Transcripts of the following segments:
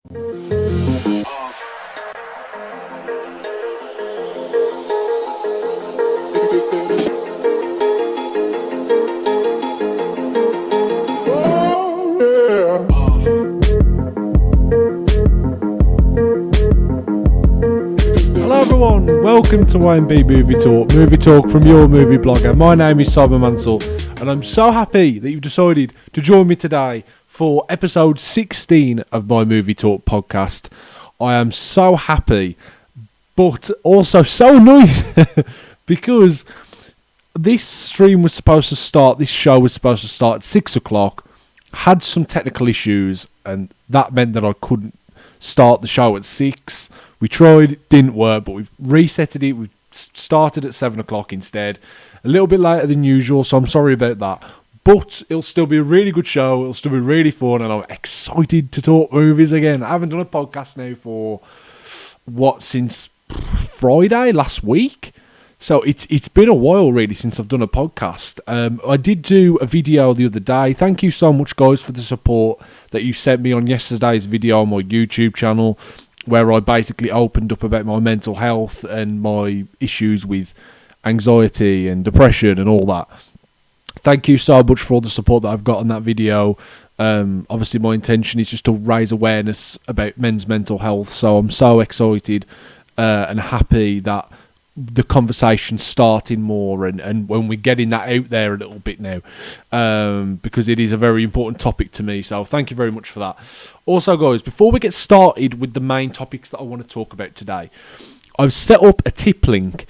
Hello everyone, welcome to YMB Movie Talk from your movie blogger. My name is Simon Mansell and I'm so happy that you've decided to join me today for episode 16 of my Movie Talk podcast. I am so happy, but also so annoyed because this show was supposed to start at 6 o'clock, had some technical issues, and that meant that I couldn't start the show at 6. We tried, it didn't work, but we've resetted it. We've started at 7 o'clock instead. A little bit later than usual, so I'm sorry about that. But it'll still be a really good show. It'll still be really fun, and I'm excited to talk movies again. I haven't done a podcast now for, since Friday last week? So it's been a while, really, since I've done a podcast. I did do a video the other day. Thank you so much, guys, for the support that you sent me on yesterday's video on my YouTube channel, where I basically opened up about my mental health and my issues with anxiety and depression and all that. Thank you so much for all the support that I've got on that video. Obviously, my intention is just to raise awareness about men's mental health. So I'm so excited and happy that the conversation's starting more and when we're getting that out there a little bit now, because it is a very important topic to me. So thank you very much for that. Also, guys, before we get started with the main topics that I want to talk about today, I've set up a tip link.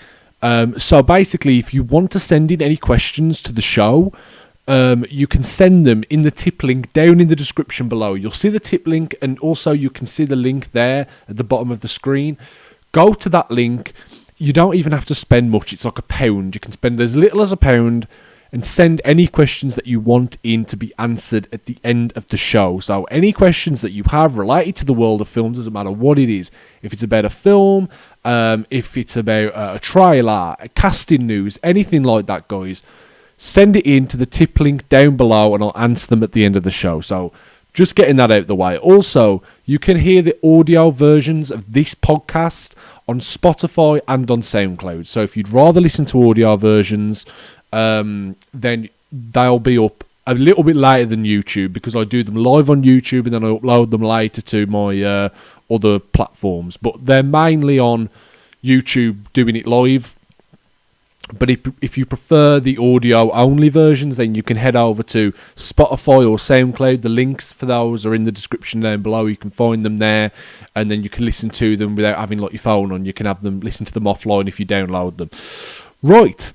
So basically, if you want to send in any questions to the show, you can send them in the tip link down in the description below. You'll see the tip link, and also you can see the link there at the bottom of the screen. Go to that link. You don't even have to spend much. It's like £1. You can spend as little as £1 and send any questions that you want in to be answered at the end of the show. So any questions that you have related to the world of film, doesn't matter what it is. If it's about a film, if it's about a trailer, a casting news, anything like that, guys, send it in to the tip link down below and I'll answer them at the end of the show. So just getting that out of the way. Also, you can hear the audio versions of this podcast on Spotify and on SoundCloud. So if you'd rather listen to audio versions, then they'll be up a little bit later than YouTube, because I do them live on YouTube and then I upload them later to my other platforms. But they're mainly on YouTube doing it live. But if you prefer the audio-only versions, then you can head over to Spotify or SoundCloud. The links for those are in the description down below. You can find them there, and then you can listen to them without having like your phone on. You can have them listen to them offline if you download them. Right,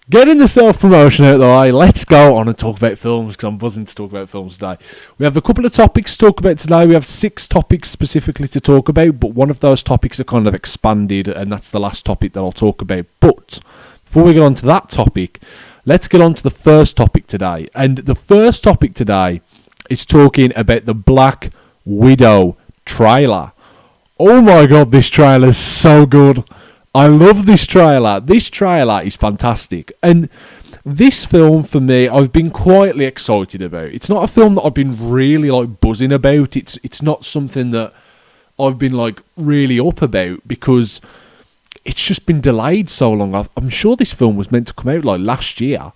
getting the self-promotion out of the way, let's go on and talk about films, because I'm buzzing to talk about films today. We have a couple of topics to talk about today. We have 6 topics specifically to talk about, but one of those topics are kind of expanded, and that's the last topic that I'll talk about. But before we get on to that topic, let's get on to the first topic today. And the first topic today is talking about the Black Widow trailer. Oh my god, this trailer is so good. I love this trailer. This trailer is fantastic. And this film, for me, I've been quietly excited about. It's not a film that I've been really like buzzing about. It's not something that I've been like really up about, because it's just been delayed so long. I'm sure this film was meant to come out like last year.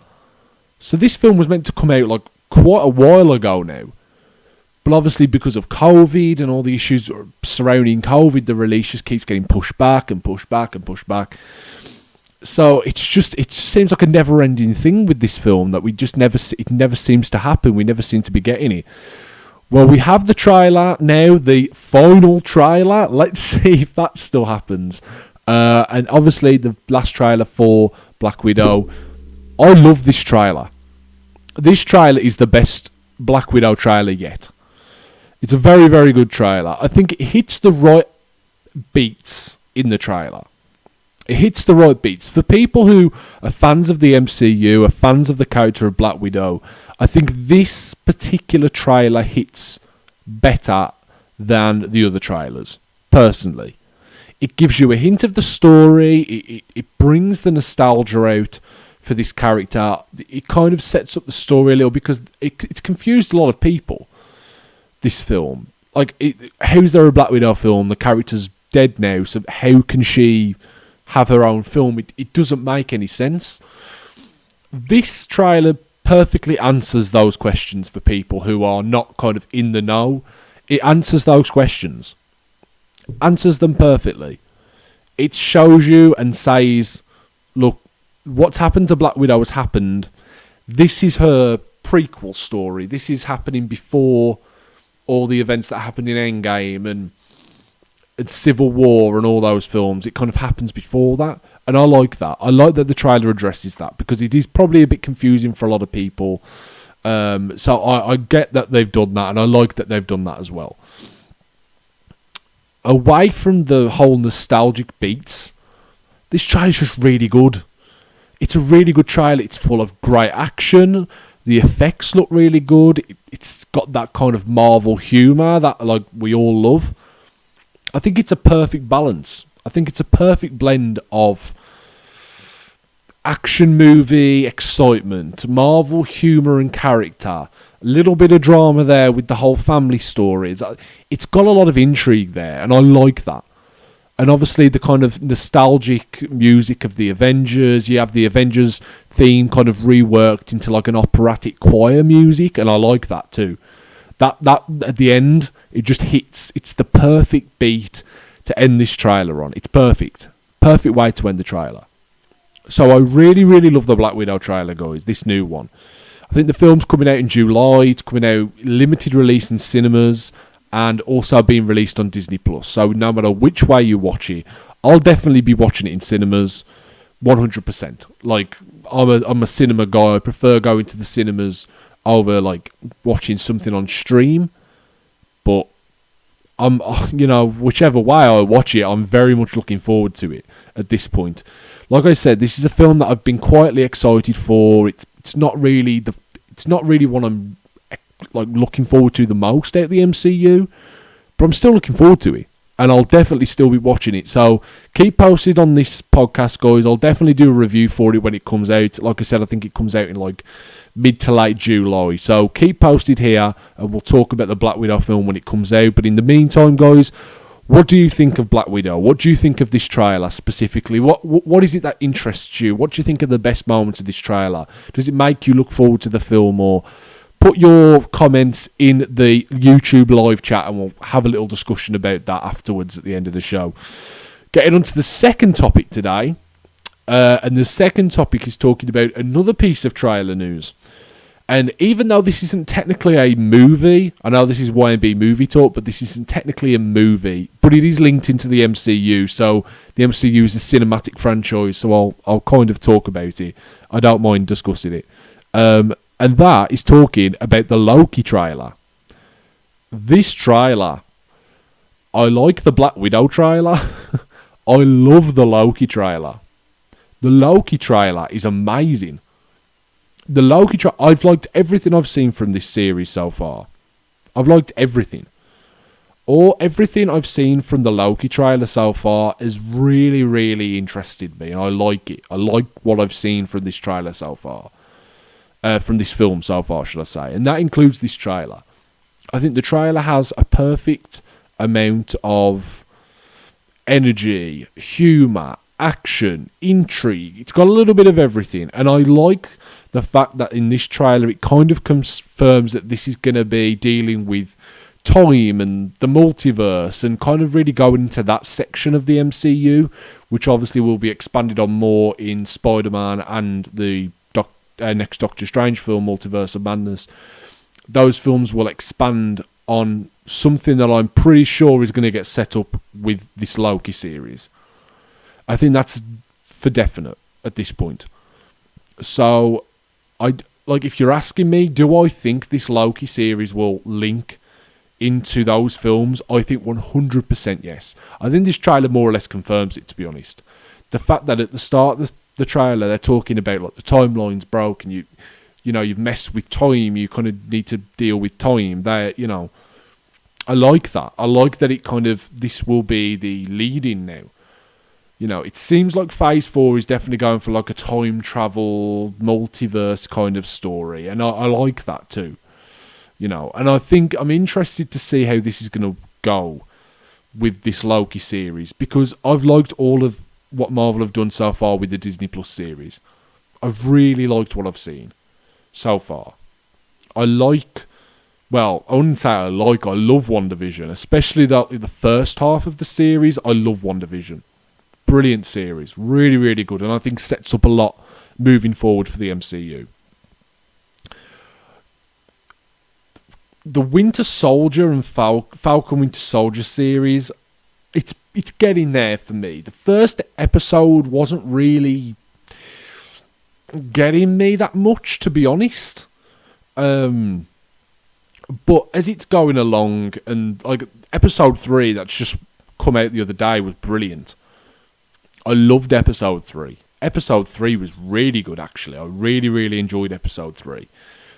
So this film was meant to come out like quite a while ago now. But obviously because of COVID and all the issues surrounding COVID, the release just keeps getting pushed back and pushed back and pushed back. So it just seems like a never-ending thing with this film, that it never seems to happen. We never seem to be getting it. Well, we have the trailer now, the final trailer. Let's see if that still happens. And obviously the last trailer for Black Widow, I love this trailer. This trailer is the best Black Widow trailer yet. It's a very, very good trailer. I think it hits the right beats in the trailer. It hits the right beats. For people who are fans of the MCU, are fans of the character of Black Widow, I think this particular trailer hits better than the other trailers, personally. It gives you a hint of the story. It brings the nostalgia out for this character. It kind of sets up the story a little, because it's confused a lot of people, this film. how's there a Black Widow film? The character's dead now, so how can she have her own film? It doesn't make any sense. This trailer perfectly answers those questions for people who are not kind of in the know. It answers those questions. Answers them perfectly. It shows you and says, look, what's happened to Black Widow has happened. This is her prequel story. This is happening before all the events that happened in Endgame and Civil War and all those films. It kind of happens before that. And I like that. I like that the trailer addresses that, because it is probably a bit confusing for a lot of people. So I get that they've done that, and I like that they've done that as well. Away from the whole nostalgic beats, this trailer is just really good. It's a really good trailer. It's full of great action. The effects look really good. It's got that kind of Marvel humour that we all love. I think it's a perfect balance. I think it's a perfect blend of action movie excitement, Marvel humour and character, a little bit of drama there with the whole family stories. It's got a lot of intrigue there, and I like that. And obviously the kind of nostalgic music of the Avengers. You have the Avengers theme kind of reworked into like an operatic choir music, and I like that too. That at the end, it just hits. It's the perfect beat to end this trailer on. It's perfect. Perfect way to end the trailer. So I really, really love the Black Widow trailer, guys. This new one. I think the film's coming out in July. It's coming out limited release in cinemas and also being released on Disney Plus. So no matter which way you watch it, I'll definitely be watching it in cinemas, 100%. Like, I'm a cinema guy. I prefer going to the cinemas over like watching something on stream. But whichever way I watch it, I'm very much looking forward to it at this point. Like I said, this is a film that I've been quietly excited for. It's not really what I'm like looking forward to the most out of the MCU, but I'm still looking forward to it, and I'll definitely still be watching it. So keep posted on this podcast, guys. I'll definitely do a review for it when it comes out. Like I said, I think it comes out in like mid to late July. So keep posted here, and we'll talk about the Black Widow film when it comes out. But in the meantime, guys, what do you think of Black Widow? What do you think of this trailer specifically? What is it that interests you? What do you think are the best moments of this trailer? Does it make you look forward to the film? Or put your comments in the YouTube live chat, and we'll have a little discussion about that afterwards at the end of the show. Getting on to the second topic today. And the second topic is talking about another piece of trailer news. And even though this isn't technically a movie, I know this is YMB Movie Talk, but this isn't technically a movie, but it is linked into the MCU. So the MCU is a cinematic franchise, so I'll kind of talk about it. I don't mind discussing it. And that is talking about the Loki trailer. This trailer, I like the Black Widow trailer. I love the Loki trailer. The Loki trailer is amazing. I've liked everything I've seen from this series so far. I've liked everything. Everything I've seen from the Loki trailer so far has really, really interested me, and I like it. I like what I've seen from this trailer so far. From this film so far, should I say. And that includes this trailer. I think the trailer has a perfect amount of energy, humour, action, intrigue. It's got a little bit of everything. And I like the fact that in this trailer it kind of confirms that this is going to be dealing with time and the multiverse and kind of really going into that section of the MCU, which obviously will be expanded on more in Spider-Man and the next Doctor Strange film, Multiverse of Madness. Those films will expand on something that I'm pretty sure is going to get set up with this Loki series. I think that's for definite at this point. So, if you're asking me, do I think this Loki series will link into those films? I think 100% yes. I think this trailer more or less confirms it, to be honest. The fact that at the start of the trailer they're talking about like the timeline's broke and you've messed with time, you kind of need to deal with time. I like that. I like that it kind of, this will be the lead-in now. It seems like Phase 4 is definitely going for like a time travel, multiverse kind of story. And I like that too. And I think I'm interested to see how this is going to go with this Loki series, because I've liked all of what Marvel have done so far with the Disney Plus series. I've really liked what I've seen so far. I love WandaVision, especially the first half of the series. I love WandaVision. Brilliant series, really, really good, and I think sets up a lot moving forward for the MCU. The Winter Soldier and Falcon Winter Soldier series, it's getting there for me. The first episode wasn't really getting me that much, to be honest. But as it's going along, and like episode 3 that's just come out the other day was brilliant. I loved episode 3. Episode 3 was really good, actually. I really, really enjoyed episode 3.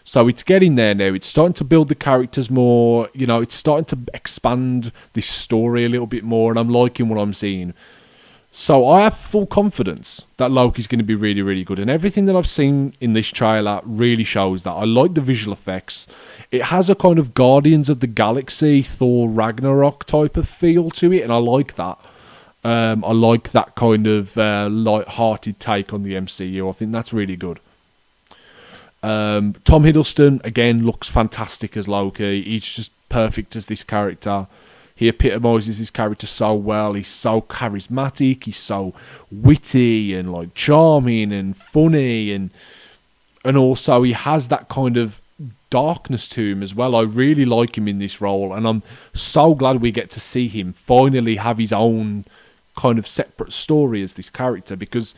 So it's getting there now. It's starting to build the characters more. It's starting to expand this story a little bit more, and I'm liking what I'm seeing. So I have full confidence that Loki's going to be really, really good. And everything that I've seen in this trailer really shows that. I like the visual effects. It has a kind of Guardians of the Galaxy, Thor Ragnarok type of feel to it, and I like that. I like that kind of light-hearted take on the MCU. I think that's really good. Tom Hiddleston, again, looks fantastic as Loki. He's just perfect as this character. He epitomises his character so well. He's so charismatic. He's so witty and like charming and funny, and also he has that kind of darkness to him as well. I really like him in this role, and I'm so glad we get to see him finally have his own kind of separate story as this character, because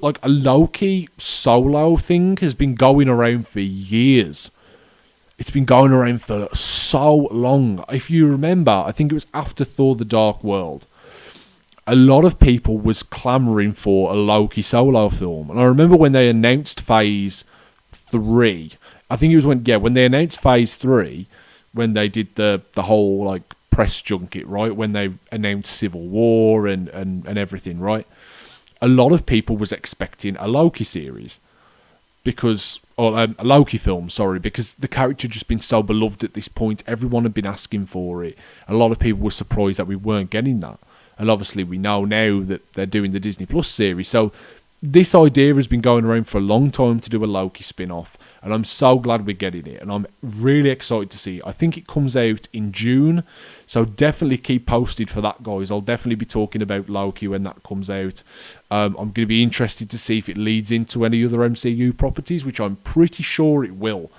like a Loki solo thing has been going around for years. It's been going around for so long. If you remember, I think it was after Thor The Dark World, a lot of people was clamouring for a Loki solo film. And I remember when they announced Phase 3, I think it was when they announced Phase 3, when they did the whole like press junket, right? When they announced Civil War and everything, right? A lot of people was expecting a Loki series. A Loki film, because the character had just been so beloved at this point. Everyone had been asking for it. A lot of people were surprised that we weren't getting that. And obviously we know now that they're doing the Disney Plus series. So this idea has been going around for a long time to do a Loki spin-off. And I'm so glad we're getting it. And I'm really excited to see it. I think it comes out in June. So definitely keep posted for that, guys. I'll definitely be talking about Loki when that comes out. I'm going to be interested to see if it leads into any other MCU properties, which I'm pretty sure it will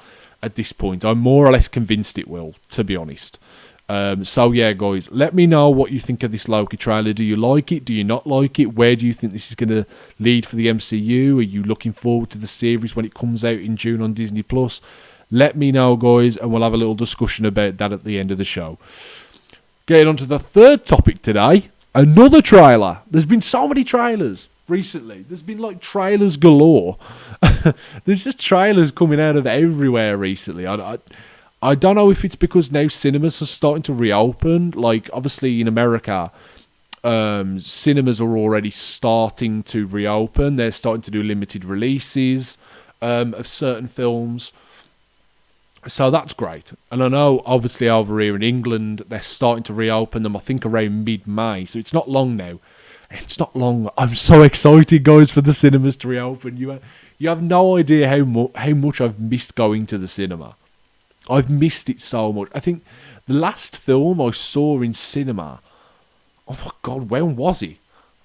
at this point. I'm more or less convinced it will, to be honest. So yeah, guys, let me know what you think of this Loki trailer. Do you like it? Do you not like it? Where do you think this is going to lead for the MCU? Are you looking forward to the series when it comes out in June on Disney Plus? Let me know, guys, and we'll have a little discussion about that at the end of the show. Getting on to the third topic today, another trailer. There's been so many trailers recently. There's been like trailers galore. There's just trailers coming out of everywhere recently. I don't know if it's because now cinemas are starting to reopen. Like, obviously in America, cinemas are already starting to reopen. They're starting to do limited releases of certain films. So that's great. And I know, obviously, over here in England, they're starting to reopen them, I think, around mid-May. So it's not long now. It's not long. I'm so excited, guys, for the cinemas to reopen. You have no idea how much I've missed going to the cinema. I've missed it so much. I think the last film I saw in cinema, oh my God, when was it?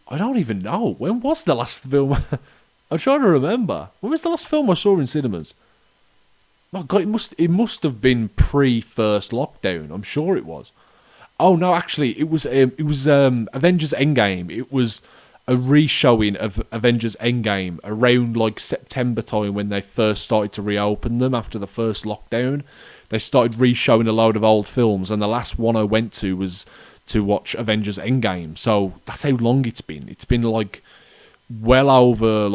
I don't even know. When was the last film? I'm trying to remember. When was the last film I saw in cinemas? Oh God, it must have been pre-first lockdown. I'm sure it was. Oh no, actually, it was Avengers Endgame. It was a re-showing of Avengers Endgame around like September time when they first started to reopen them after the first lockdown. They started re-showing a load of old films, and the last one I went to was to watch Avengers Endgame. So that's how long it's been. It's been like well over,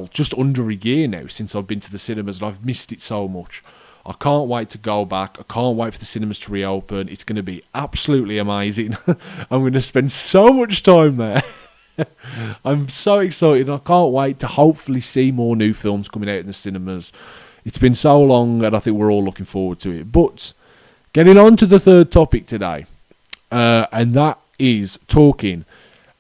just under a year now since I've been to the cinemas, and I've missed it so much. I can't wait to go back. I can't wait for the cinemas to reopen. It's going to be absolutely amazing. I'm going to spend so much time there. I'm so excited. I can't wait to hopefully see more new films coming out in the cinemas. It's been so long, and I think we're all looking forward to it. But getting on to the third topic today, and that is talking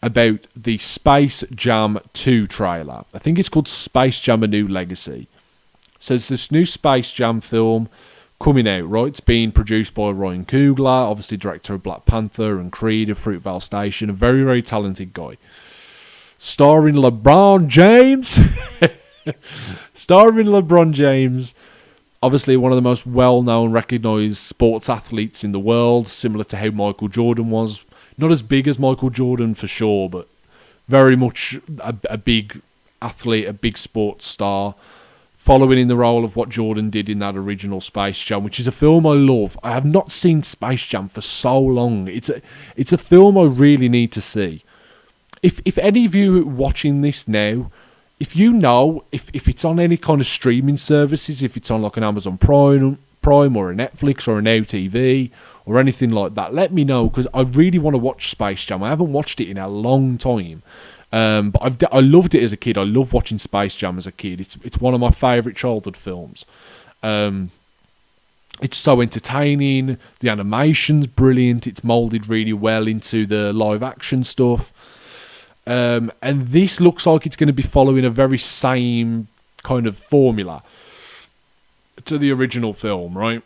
about the Space Jam 2 trailer. I think it's called Space Jam: A New Legacy. So it's this new Space Jam film coming out, right? It's being produced by Ryan Coogler, obviously director of Black Panther and Creed of Fruitvale Station, a very, very talented guy. Starring LeBron James. Starring LeBron James, obviously one of the most well-known, recognised sports athletes in the world, similar to how Michael Jordan was. Not as big as Michael Jordan for sure, but very much a big athlete, a big sports star, following in the role of what Jordan did in that original Space Jam, which is a film I love. I have not seen Space Jam for so long. It's a film I really need to see. If any of you watching this now, if you know if it's on any kind of streaming services, if it's on like an Amazon Prime or a Netflix or a Now TV or anything like that, let me know, because I really want to watch Space Jam. I haven't watched it in a long time, but I loved it as a kid. I love watching Space Jam as a kid. It's one of my favourite childhood films. It's so entertaining. The animation's brilliant. It's moulded really well into the live action stuff. And this looks like it's going to be following a very same kind of formula to the original film, right?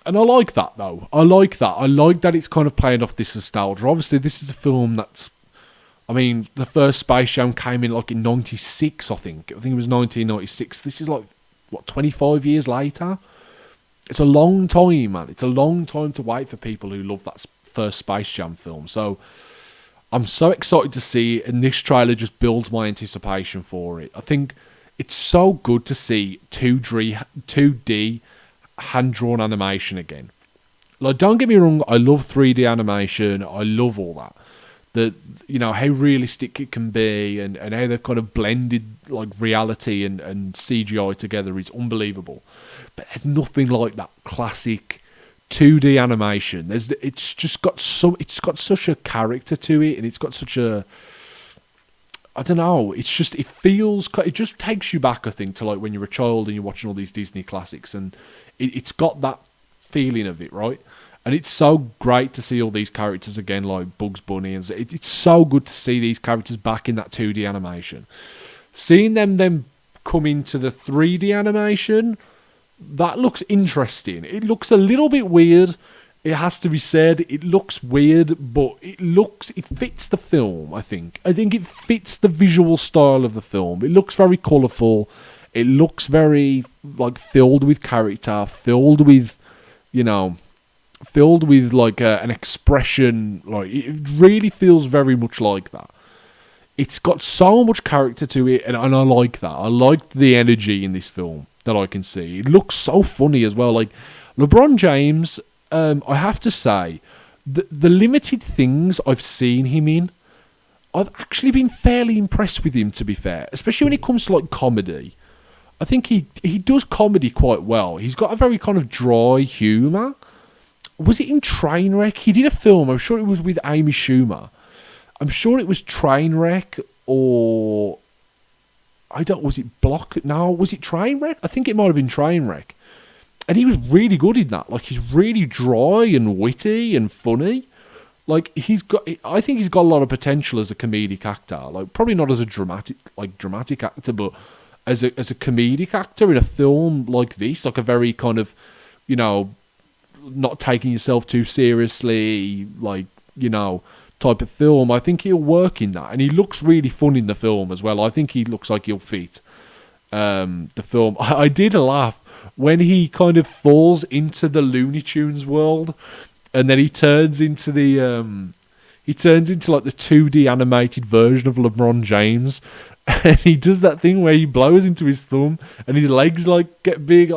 And I like that, though. I like that it's kind of playing off this nostalgia. Obviously, this is a film that's... I mean, the first Space Jam came in like in 96, I think. I think it was 1996. This is like, 25 years later? It's a long time, man. It's a long time to wait for people who love that first Space Jam film. So... I'm so excited to see it, and this trailer just builds my anticipation for it. I think it's so good to see 2D hand-drawn animation again. Like, don't get me wrong, I love 3D animation, I love all that. How realistic it can be, and how they've kind of blended like reality and CGI together is unbelievable. But there's nothing like that classic 2D animation. It's got such a character to it, and it's got such a, I don't know, it just takes you back, I think, to like when you're a child and you're watching all these Disney classics, and it's got that feeling of it, right? And it's so great to see all these characters again, like Bugs Bunny, and it's so good to see these characters back in that 2D animation. Seeing them come into the 3D animation, that looks interesting. It looks a little bit weird, it has to be said. It looks weird, but it fits the film, I think. I think it fits the visual style of the film. It looks very colourful. It looks very, like, filled with character, filled with like an expression. Like, it really feels very much like that. It's got so much character to it, and I like that. I like the energy in this film that I can see. It looks so funny as well. Like, LeBron James, I have to say, the limited things I've seen him in, I've actually been fairly impressed with him, to be fair. Especially when it comes to, like, comedy. I think he does comedy quite well. He's got a very kind of dry humour. Was it in Trainwreck? He did a film, I'm sure it was with Amy Schumer. I'm sure it was Trainwreck, or... was it Block? No, was it Trainwreck? I think it might have been Trainwreck. And he was really good in that. Like, he's really dry and witty and funny. Like, I think he's got a lot of potential as a comedic actor. Like, probably not as a dramatic actor, but as a comedic actor in a film like this, like a very kind of, not taking yourself too seriously, like, type of film. I think he'll work in that, and he looks really fun in the film as well. I think he looks like he'll fit the film. I did laugh when he kind of falls into the Looney Tunes world, and then he turns into like the 2D animated version of LeBron James, and he does that thing where he blows into his thumb and his legs like get big.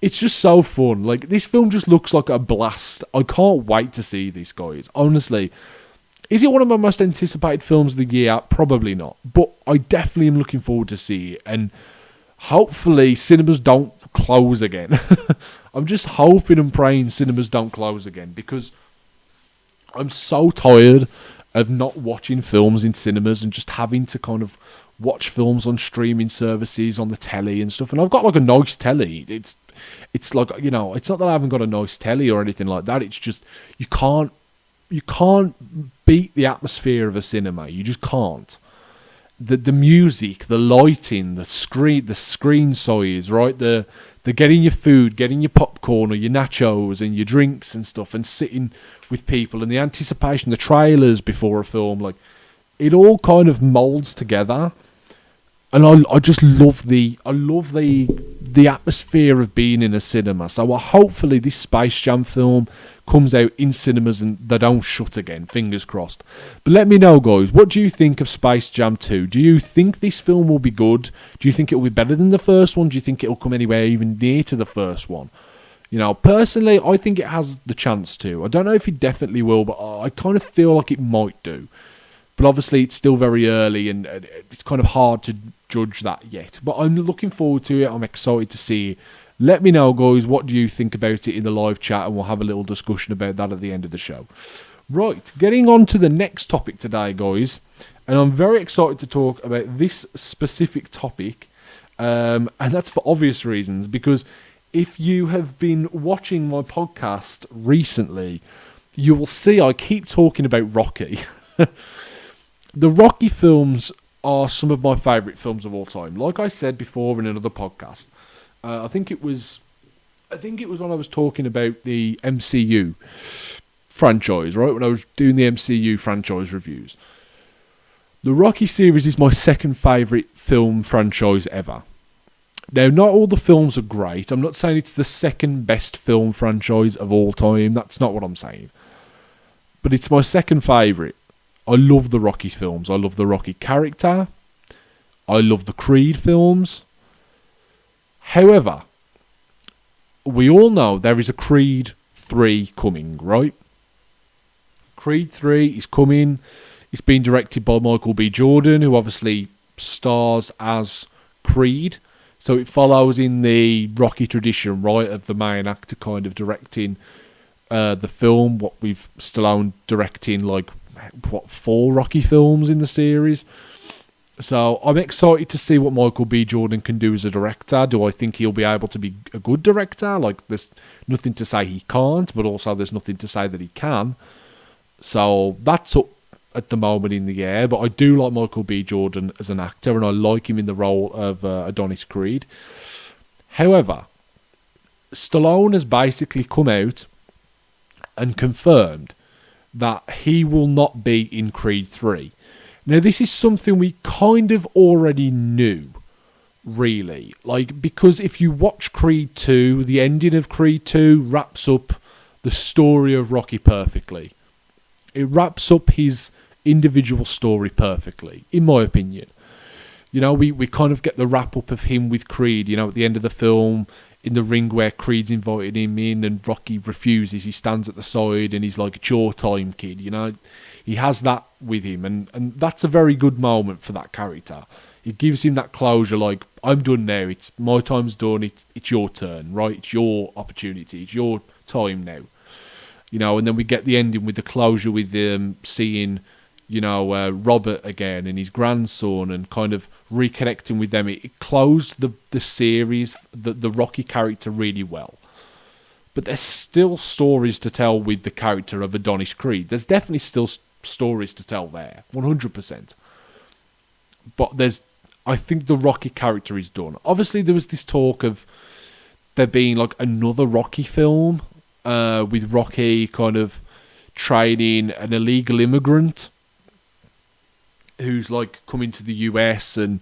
It's just so fun. Like, this film just looks like a blast. I can't wait to see this, guys. Honestly, is it one of my most anticipated films of the year? Probably not. But I definitely am looking forward to see it. And hopefully cinemas don't close again. I'm just hoping and praying cinemas don't close again, because I'm so tired of not watching films in cinemas and just having to kind of watch films on streaming services on the telly and stuff. And I've got like a nice telly. It's like, you know, it's not that I haven't got a nice telly or anything like that. It's just you can't beat the atmosphere of a cinema. You just can't. The music, the lighting, the screen size, right? The getting your food, getting your popcorn or your nachos and your drinks and stuff, and sitting with people, and the anticipation, the trailers before a film, like it all kind of molds together. And I just love the atmosphere of being in a cinema. So hopefully this Space Jam film comes out in cinemas and they don't shut again. Fingers crossed. But let me know, guys. What do you think of Space Jam 2? Do you think this film will be good? Do you think it will be better than the first one? Do you think it will come anywhere even near to the first one? You know, personally, I think it has the chance to. I don't know if it definitely will, but I kind of feel like it might do. But obviously, it's still very early, and it's kind of hard to judge that yet. But I'm looking forward to it. I'm excited to see it. Let me know, guys, what do you think about it in the live chat, and we'll have a little discussion about that at the end of the show. Right, getting on to the next topic today, guys. And I'm very excited to talk about this specific topic. And that's for obvious reasons, because if you have been watching my podcast recently, you will see I keep talking about Rocky. The Rocky films are some of my favourite films of all time. Like I said before in another podcast, I think it was when I was talking about the MCU franchise, right? When I was doing the MCU franchise reviews. The Rocky series is my second favourite film franchise ever. Now, not all the films are great. I'm not saying it's the second best film franchise of all time. That's not what I'm saying. But it's my second favourite. I love the Rocky films. I love the Rocky character. I love the Creed films. However, we all know there is a Creed 3 coming, right? Creed 3 is coming. It's being directed by Michael B. Jordan, who obviously stars as Creed. So it follows in the Rocky tradition, right, of the main actor kind of directing the film. What we've Stallone directing, like, 4 Rocky films in the series. So I'm excited to see what Michael B. Jordan can do as a director. Do I think he'll be able to be a good director? Like, there's nothing to say he can't, but also there's nothing to say that he can. So that's up at the moment in the air. But I do like Michael B. Jordan as an actor, and I like him in the role of Adonis Creed. However, Stallone has basically come out and confirmed that he will not be in Creed 3. Now, this is something we kind of already knew, really. Like, because if you watch Creed 2, the ending of Creed 2 wraps up the story of Rocky perfectly. It wraps up his individual story perfectly, in my opinion. You know, we kind of get the wrap-up of him with Creed, you know, at the end of the film, in the ring where Creed's invited him in and Rocky refuses. He stands at the side and he's like, "It's your time, kid," you know. He has that with him, and that's a very good moment for that character. It gives him that closure, like, I'm done now, it's my time's done, it's your turn, right? It's your opportunity, it's your time now. You know, and then we get the ending with the closure with seeing, you know, Robert again and his grandson, and kind of reconnecting with them. It closed the series, the Rocky character, really well. But there's still stories to tell with the character of Adonis Creed. There's definitely still stories to tell there, 100%. But I think the Rocky character is done. Obviously, there was this talk of there being like another Rocky film with Rocky kind of training an illegal immigrant who's like coming to the US and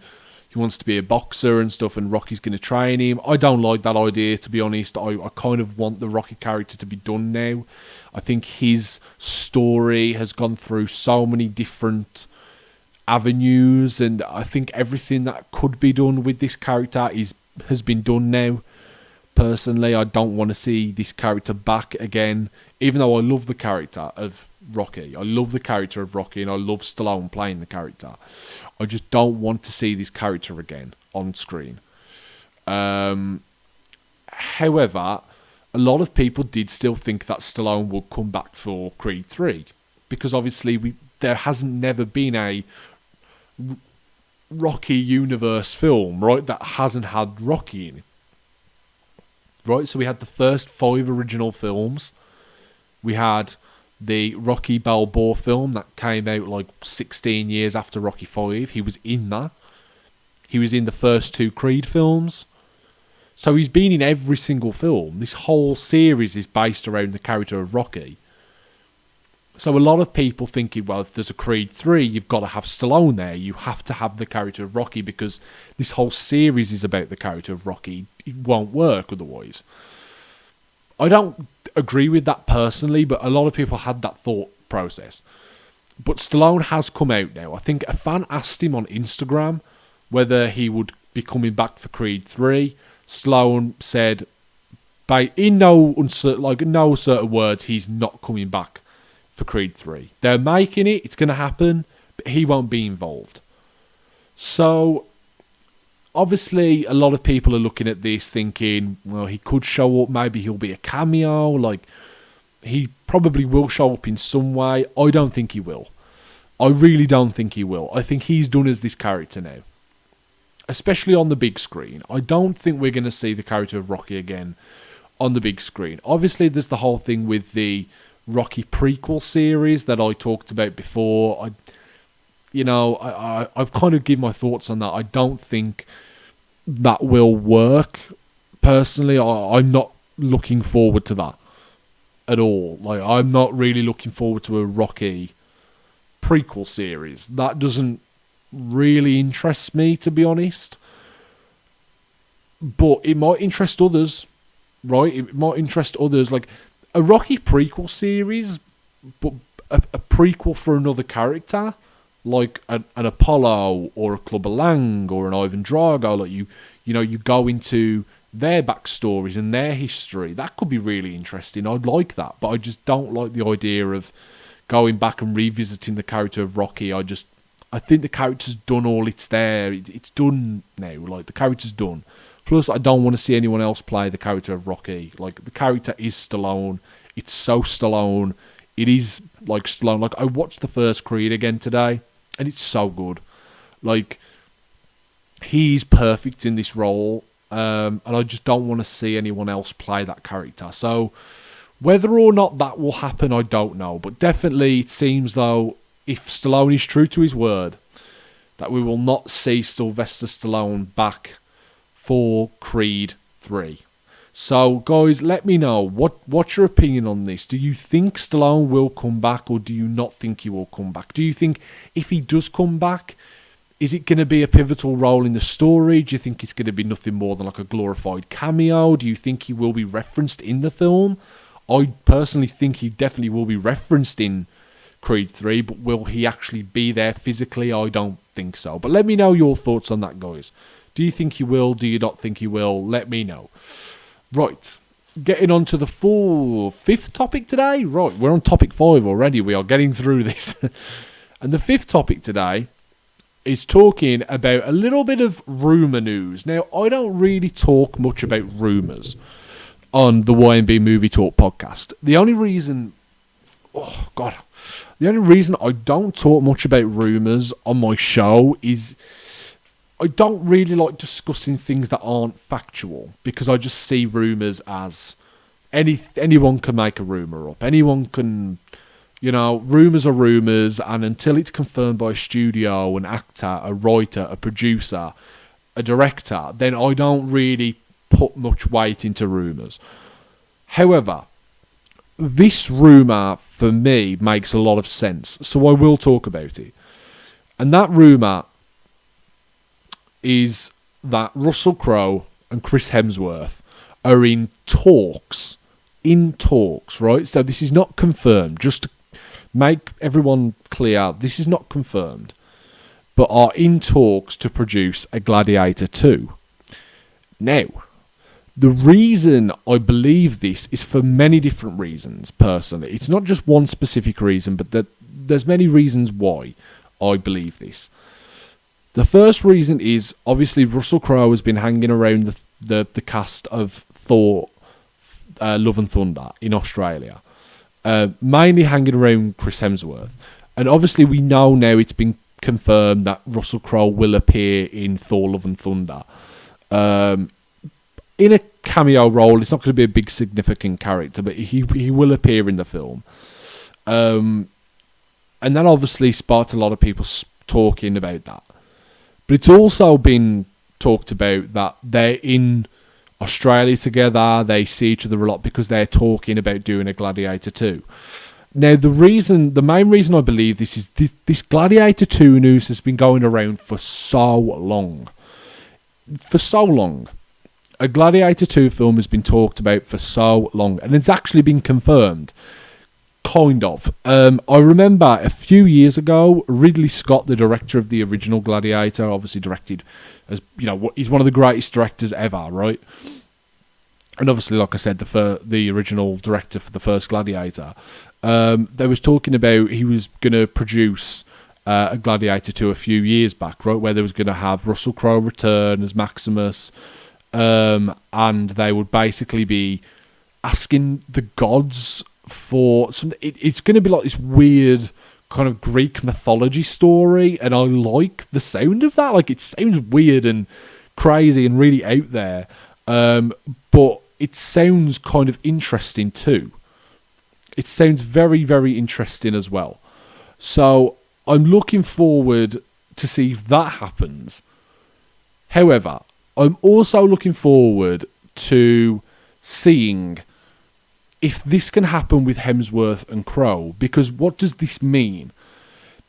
he wants to be a boxer and stuff, and Rocky's going to train him. I don't like that idea, to be honest. I kind of want the Rocky character to be done now. I think his story has gone through so many different avenues, and I think everything that could be done with this character has been done now. Personally, I don't want to see this character back again, even though I love the character of Rocky. I love the character of Rocky, and I love Stallone playing the character. I just don't want to see this character again on screen. However, a lot of people did still think that Stallone would come back for Creed 3, because obviously there hasn't never been a Rocky universe film, right, that hasn't had Rocky in it. Right, so we had the first 5 original films. We had the Rocky Balboa film that came out like 16 years after Rocky 5. He was in that. He was in the first 2 Creed films. So he's been in every single film. This whole series is based around the character of Rocky. So a lot of people thinking, well, if there's a Creed 3, you've got to have Stallone there. You have to have the character of Rocky because this whole series is about the character of Rocky. It won't work otherwise. I don't agree with that personally, but a lot of people had that thought process. But Stallone has come out now. I think a fan asked him on Instagram whether he would be coming back for Creed 3. Stallone said, in no certain words, he's not coming back for Creed 3. They're making it, it's going to happen, but he won't be involved. So, obviously, a lot of people are looking at this thinking, well, he could show up, maybe he'll be a cameo, like, he probably will show up in some way. I don't think he will. I really don't think he will. I think he's done as this character now. Especially on the big screen. I don't think we're going to see the character of Rocky again on the big screen. Obviously, there's the whole thing with the Rocky prequel series that I talked about before. I've kind of given my thoughts on that. I don't think that will work. Personally, I'm not looking forward to that at all. Like, I'm not really looking forward to a Rocky prequel series. That doesn't really interest me, to be honest. But it might interest others, right? It might interest others. Like, a Rocky prequel series, but a prequel for another character, like an Apollo or a Clubber Lang or an Ivan Drago. Like, you go into their backstories and their history. That could be really interesting. I'd like that, but I just don't like the idea of going back and revisiting the character of Rocky. I think the character's done all it's there. It's done now. Like, the character's done. Plus, I don't want to see anyone else play the character of Rocky. Like, the character is Stallone. It's so Stallone. It is like Stallone. Like, I watched the first Creed again today, and it's so good. Like, he's perfect in this role, and I just don't want to see anyone else play that character. So, whether or not that will happen, I don't know. But definitely, it seems though, if Stallone is true to his word, that we will not see Sylvester Stallone back for Creed 3. So, guys, let me know. What's your opinion on this? Do you think Stallone will come back, or do you not think he will come back? Do you think if he does come back, is it going to be a pivotal role in the story? Do you think it's going to be nothing more than like a glorified cameo? Do you think he will be referenced in the film? I personally think he definitely will be referenced in Creed 3, but will he actually be there physically? I don't think so. But let me know your thoughts on that, guys. Do you think he will? Do you not think he will? Let me know. Right, getting on to the full 5th topic today. Right, we're on topic 5 already. We are getting through this. And the 5th topic today is talking about a little bit of rumour news. Now, I don't really talk much about rumours on the YMB Movie Talk podcast. The only reason I don't talk much about rumours on my show is I don't really like discussing things that aren't factual, because I just see rumours as anyone can make a rumour up. Anyone can, rumours are rumours, and until it's confirmed by a studio, an actor, a writer, a producer, a director, then I don't really put much weight into rumours. However, this rumour, for me, makes a lot of sense, so I will talk about it. And that rumour is that Russell Crowe and Chris Hemsworth are in talks, right? So this is not confirmed, just to make everyone clear, this is not confirmed, but are in talks to produce a Gladiator 2. Now, the reason I believe this is for many different reasons, personally. It's not just one specific reason, but there's many reasons why I believe this. The first reason is, obviously, Russell Crowe has been hanging around the cast of Thor, Love and Thunder in Australia. Mainly hanging around Chris Hemsworth. And obviously we know now it's been confirmed that Russell Crowe will appear in Thor: Love and Thunder. In a cameo role. It's not going to be a big significant character, but he will appear in the film. And that obviously sparked a lot of people talking about that. But it's also been talked about that they're in Australia together. They see each other a lot because they're talking about doing a Gladiator 2. Now, the main reason I believe this is this Gladiator 2 news has been going around for so long. For so long. A Gladiator 2 film has been talked about for so long, and it's actually been confirmed. Kind of. I remember a few years ago, Ridley Scott, the director of the original Gladiator, obviously directed, as you know, he's one of the greatest directors ever, right? And obviously, like I said, the original director for the first Gladiator, they was talking about he was going to produce a Gladiator 2 a few years back, right, where they was going to have Russell Crowe return as Maximus, and they would basically be asking the gods for something. It's going to be like this weird kind of Greek mythology story, and I like the sound of that. Like, it sounds weird and crazy and really out there, but it sounds kind of interesting too. It sounds very, very interesting as well. So I'm looking forward to see if that happens. However, I'm also looking forward to seeing if this can happen with Hemsworth and Crowe, because what does this mean?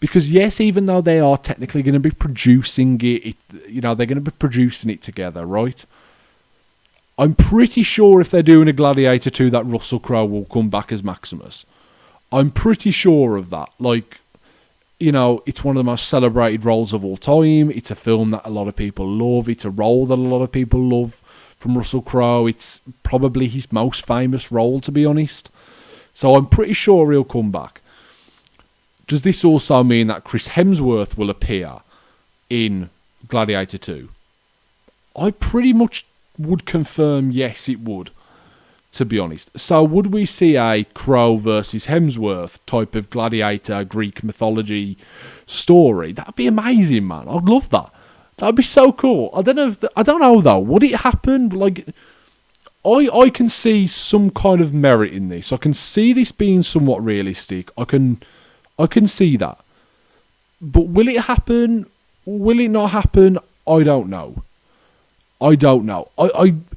Because yes, even though they are technically going to be producing it, they're going to be producing it together, right? I'm pretty sure if they're doing a Gladiator 2 that Russell Crowe will come back as Maximus. I'm pretty sure of that. Like, it's one of the most celebrated roles of all time. It's a film that a lot of people love. It's a role that a lot of people love from Russell Crowe. It's probably his most famous role, to be honest. So I'm pretty sure he'll come back. Does this also mean that Chris Hemsworth will appear in Gladiator 2? I pretty much would confirm yes, it would, to be honest. So would we see a Crowe versus Hemsworth type of Gladiator Greek mythology story? That'd be amazing, man. I'd love that. That'd be so cool. I don't know though. Would it happen? Like, I can see some kind of merit in this. I can see this being somewhat realistic. I can see that. But will it happen? Will it not happen? I don't know.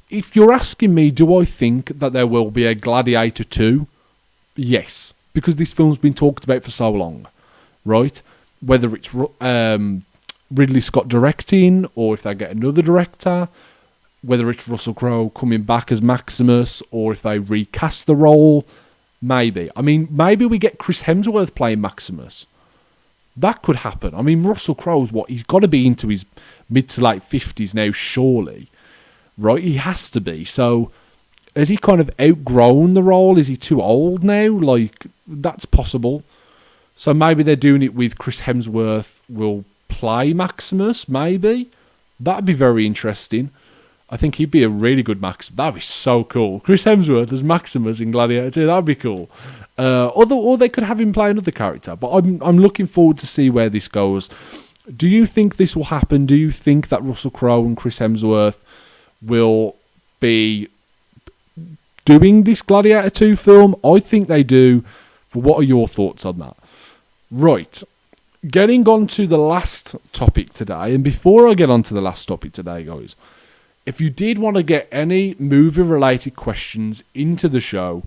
If you're asking me, do I think that there will be a Gladiator 2? Yes, because this film's been talked about for so long, right? Whether it's Ridley Scott directing, or if they get another director, whether it's Russell Crowe coming back as Maximus, or if they recast the role, maybe. I mean, maybe we get Chris Hemsworth playing Maximus. That could happen. I mean, Russell Crowe's he's got to be into his mid to late 50s now, surely. Right? He has to be. So, has he kind of outgrown the role? Is he too old now? Like, that's possible. So maybe they're doing it with Chris Hemsworth will play Maximus, maybe. That'd be very interesting. I think he'd be a really good Maximus. That'd be so cool. Chris Hemsworth as Maximus in Gladiator 2, that'd be cool. Or they could have him play another character. But I'm looking forward to see where this goes. Do you think this will happen? Do you think that Russell Crowe and Chris Hemsworth will be doing this Gladiator 2 film? I think they do. But what are your thoughts on that? Right. Getting on to the last topic today. And before I get on to the last topic today, guys, if you did want to get any movie-related questions into the show,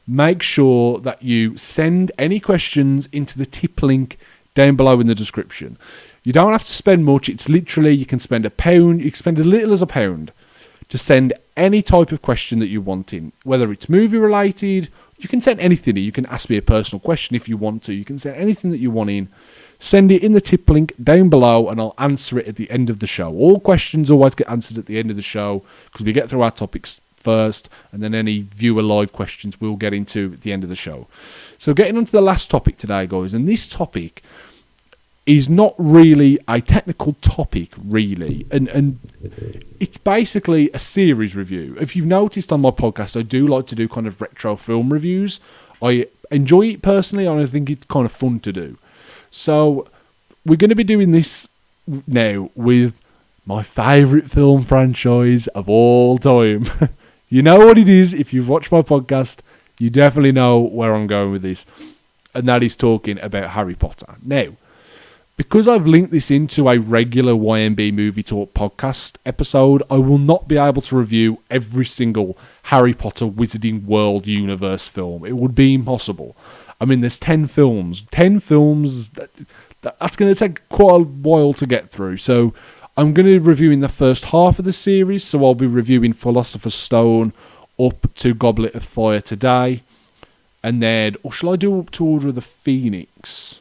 make sure that you send any questions into the tip link down below in the description. You don't have to spend much. It's literally, you can spend £1. You can spend as little as £1 to send any type of question that you want in. Whether it's movie-related, you can send anything. You can ask me a personal question if you want to. You can send anything that you want in. Send it in the tip link down below and I'll answer it at the end of the show. All questions always get answered at the end of the show because we get through our topics first and then any viewer live questions we'll get into at the end of the show. So getting on to the last topic today, guys, and this topic is not really a technical topic, really, and it's basically a series review. If you've noticed on my podcast, I do like to do kind of retro film reviews. I enjoy it personally and I think it's kind of fun to do. So we're going to be doing this now with my favourite film franchise of all time. You know what it is. If you've watched my podcast, you definitely know where I'm going with this. And that is talking about Harry Potter. Now, because I've linked this into a regular YMB Movie Talk podcast episode, I will not be able to review every single Harry Potter Wizarding World universe film. It would be impossible. I mean, there's 10 films. 10 films, that's going to take quite a while to get through. So I'm going to be reviewing the first half of the series. So I'll be reviewing Philosopher's Stone up to Goblet of Fire today. And then, or shall I do up to Order of the Phoenix?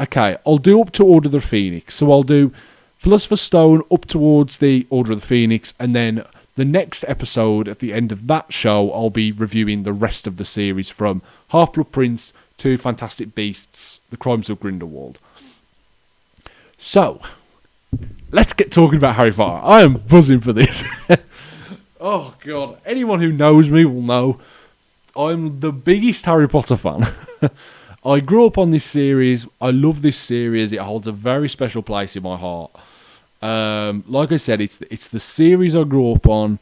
Okay, I'll do up to Order of the Phoenix. So I'll do Philosopher's Stone up towards the Order of the Phoenix, and then the next episode at the end of that show, I'll be reviewing the rest of the series from Half-Blood Prince to Fantastic Beasts, The Crimes of Grindelwald. So, let's get talking about Harry Potter. I am buzzing for this. Oh, God. Anyone who knows me will know I'm the biggest Harry Potter fan. I grew up on this series. I love this series. It holds a very special place in my heart. Like I said, it's the series I grew up on.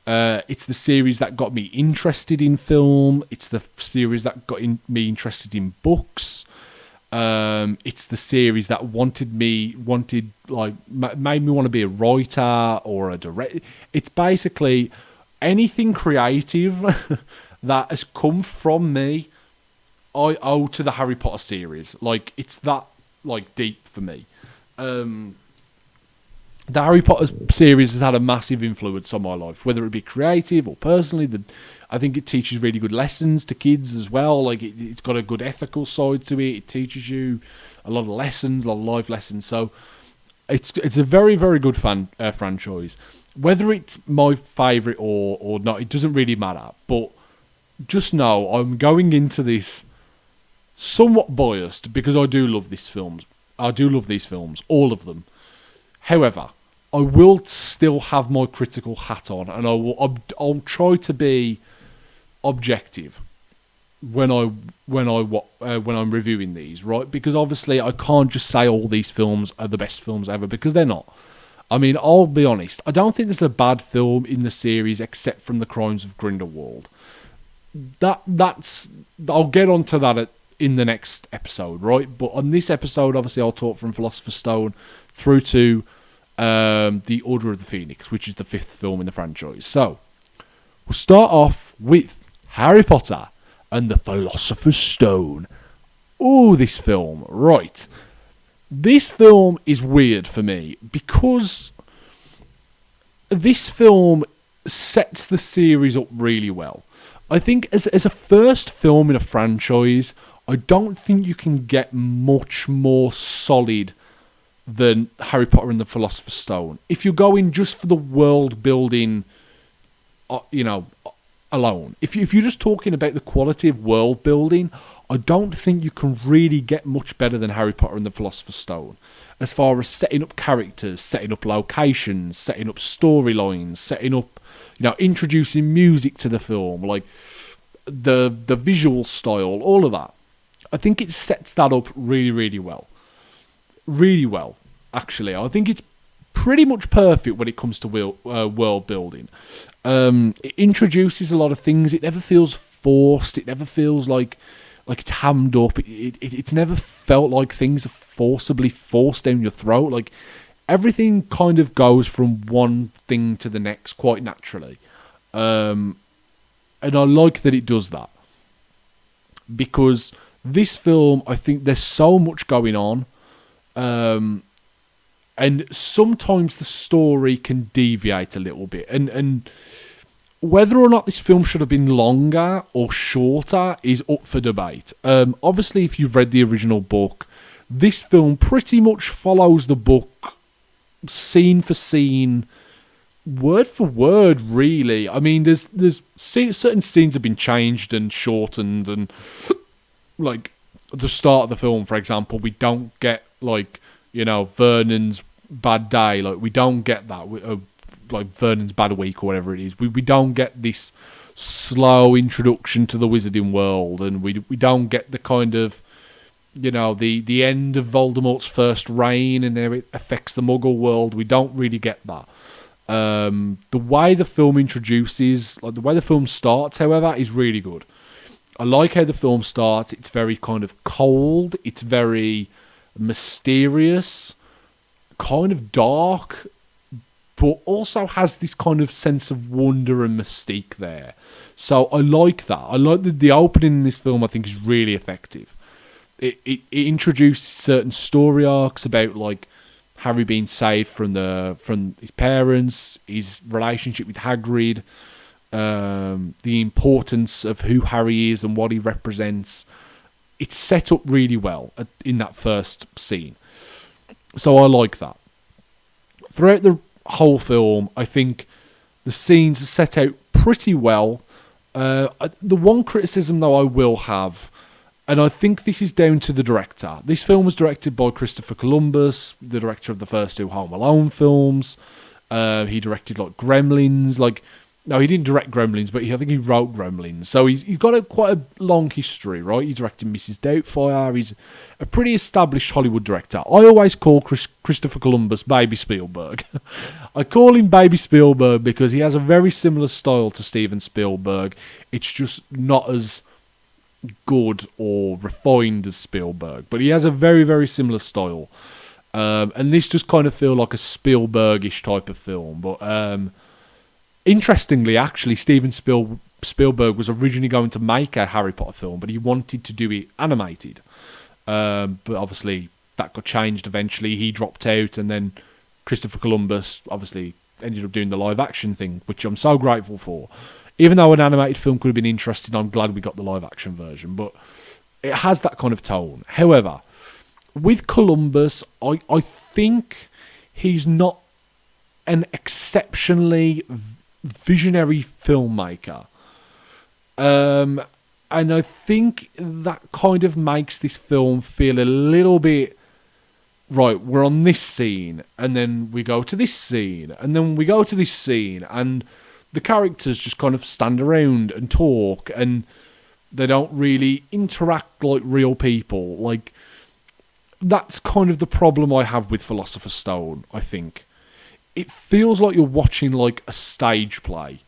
It's the series that got me interested in film. It's the series that got me interested in books. It's the series that made me want to be a writer or a director. It's basically anything creative that has come from me, I owe to the Harry Potter series. Like, it's that, like, deep for me. The Harry Potter series has had a massive influence on my life, whether it be creative or personally. I think it teaches really good lessons to kids as well. Like, it's got a good ethical side to it. It teaches you a lot of lessons, a lot of life lessons. So it's a very, very good franchise. Whether it's my favourite or not, it doesn't really matter. But just know I'm going into this somewhat biased because I do love these films. I do love these films, all of them. However, I will still have my critical hat on, and I'll try to be objective when I'm reviewing these, right? Because obviously I can't just say all these films are the best films ever, because they're not. I mean, I'll be honest. I don't think there's a bad film in the series except from The Crimes of Grindelwald. I'll get onto that in the next episode, right? But on this episode, obviously, I'll talk from Philosopher's Stone through to the Order of the Phoenix, which is the 5th film in the franchise. So we'll start off with Harry Potter and the Philosopher's Stone. Oh, this film, right? This film is weird for me because this film sets the series up really well. I think as a first film in a franchise, I don't think you can get much more solid than Harry Potter and the Philosopher's Stone. If you're going just for the world building, alone. If you're just talking about the quality of world building, I don't think you can really get much better than Harry Potter and the Philosopher's Stone. As far as setting up characters, setting up locations, setting up storylines, setting up, introducing music to the film, like the visual style, all of that. I think it sets that up really, really well. Really well, actually. I think it's pretty much perfect when it comes to world building. It introduces a lot of things. It never feels forced. It never feels like it's hammed up. It's never felt like things are forcibly forced down your throat. Like, everything kind of goes from one thing to the next quite naturally. And I like that it does that. Because this film, I think there's so much going on. And sometimes the story can deviate a little bit. And whether or not this film should have been longer or shorter is up for debate. Obviously, if you've read the original book, this film pretty much follows the book scene for scene, word for word, really. I mean, there's certain scenes have been changed and shortened, and like the start of the film, for example, we don't get Vernon's bad day. Like, we don't get that. Like Vernon's bad week or whatever it is. We don't get this slow introduction to the wizarding world, and we don't get the kind of the end of Voldemort's first reign and how it affects the Muggle world. We don't really get that. The way the film introduces, like the way the film starts, however, is really good. I like how the film starts. It's very kind of cold. It's very mysterious, kind of dark, but also has this kind of sense of wonder and mystique there. So I like that. I like the opening in this film. I think is really effective. It introduces certain story arcs about like Harry being saved from his parents, his relationship with Hagrid, the importance of who Harry is and what he represents. It's set up really well in that first scene. So I like that. Throughout the whole film, I think the scenes are set out pretty well. The one criticism, though, I will have, and I think this is down to the director. This film was directed by Christopher Columbus, the director of the first two Home Alone films. He directed like Gremlins. No, he didn't direct Gremlins, but I think he wrote Gremlins. So he's got quite a long history, right? He directed Mrs. Doubtfire. He's a pretty established Hollywood director. I always call Christopher Columbus Baby Spielberg. I call him Baby Spielberg because he has a very similar style to Steven Spielberg. It's just not as good or refined as Spielberg, but he has a very, very similar style. And this just kind of feels like a Spielbergish type of film. But interestingly, actually, Steven Spielberg was originally going to make a Harry Potter film, but he wanted to do it animated. But obviously, that got changed eventually. He dropped out, and then Christopher Columbus obviously ended up doing the live-action thing, which I'm so grateful for. Even though an animated film could have been interesting, I'm glad we got the live-action version. But it has that kind of tone. However, with Columbus, I think he's not an exceptionally visionary filmmaker. And I think that kind of makes this film feel a little bit, right, we're on this scene, and then we go to this scene, and then we go to this scene, and the characters just kind of stand around and talk, and they don't really interact like real people. Like, that's kind of the problem I have with Philosopher's Stone, I think. It feels like you're watching like a stage play.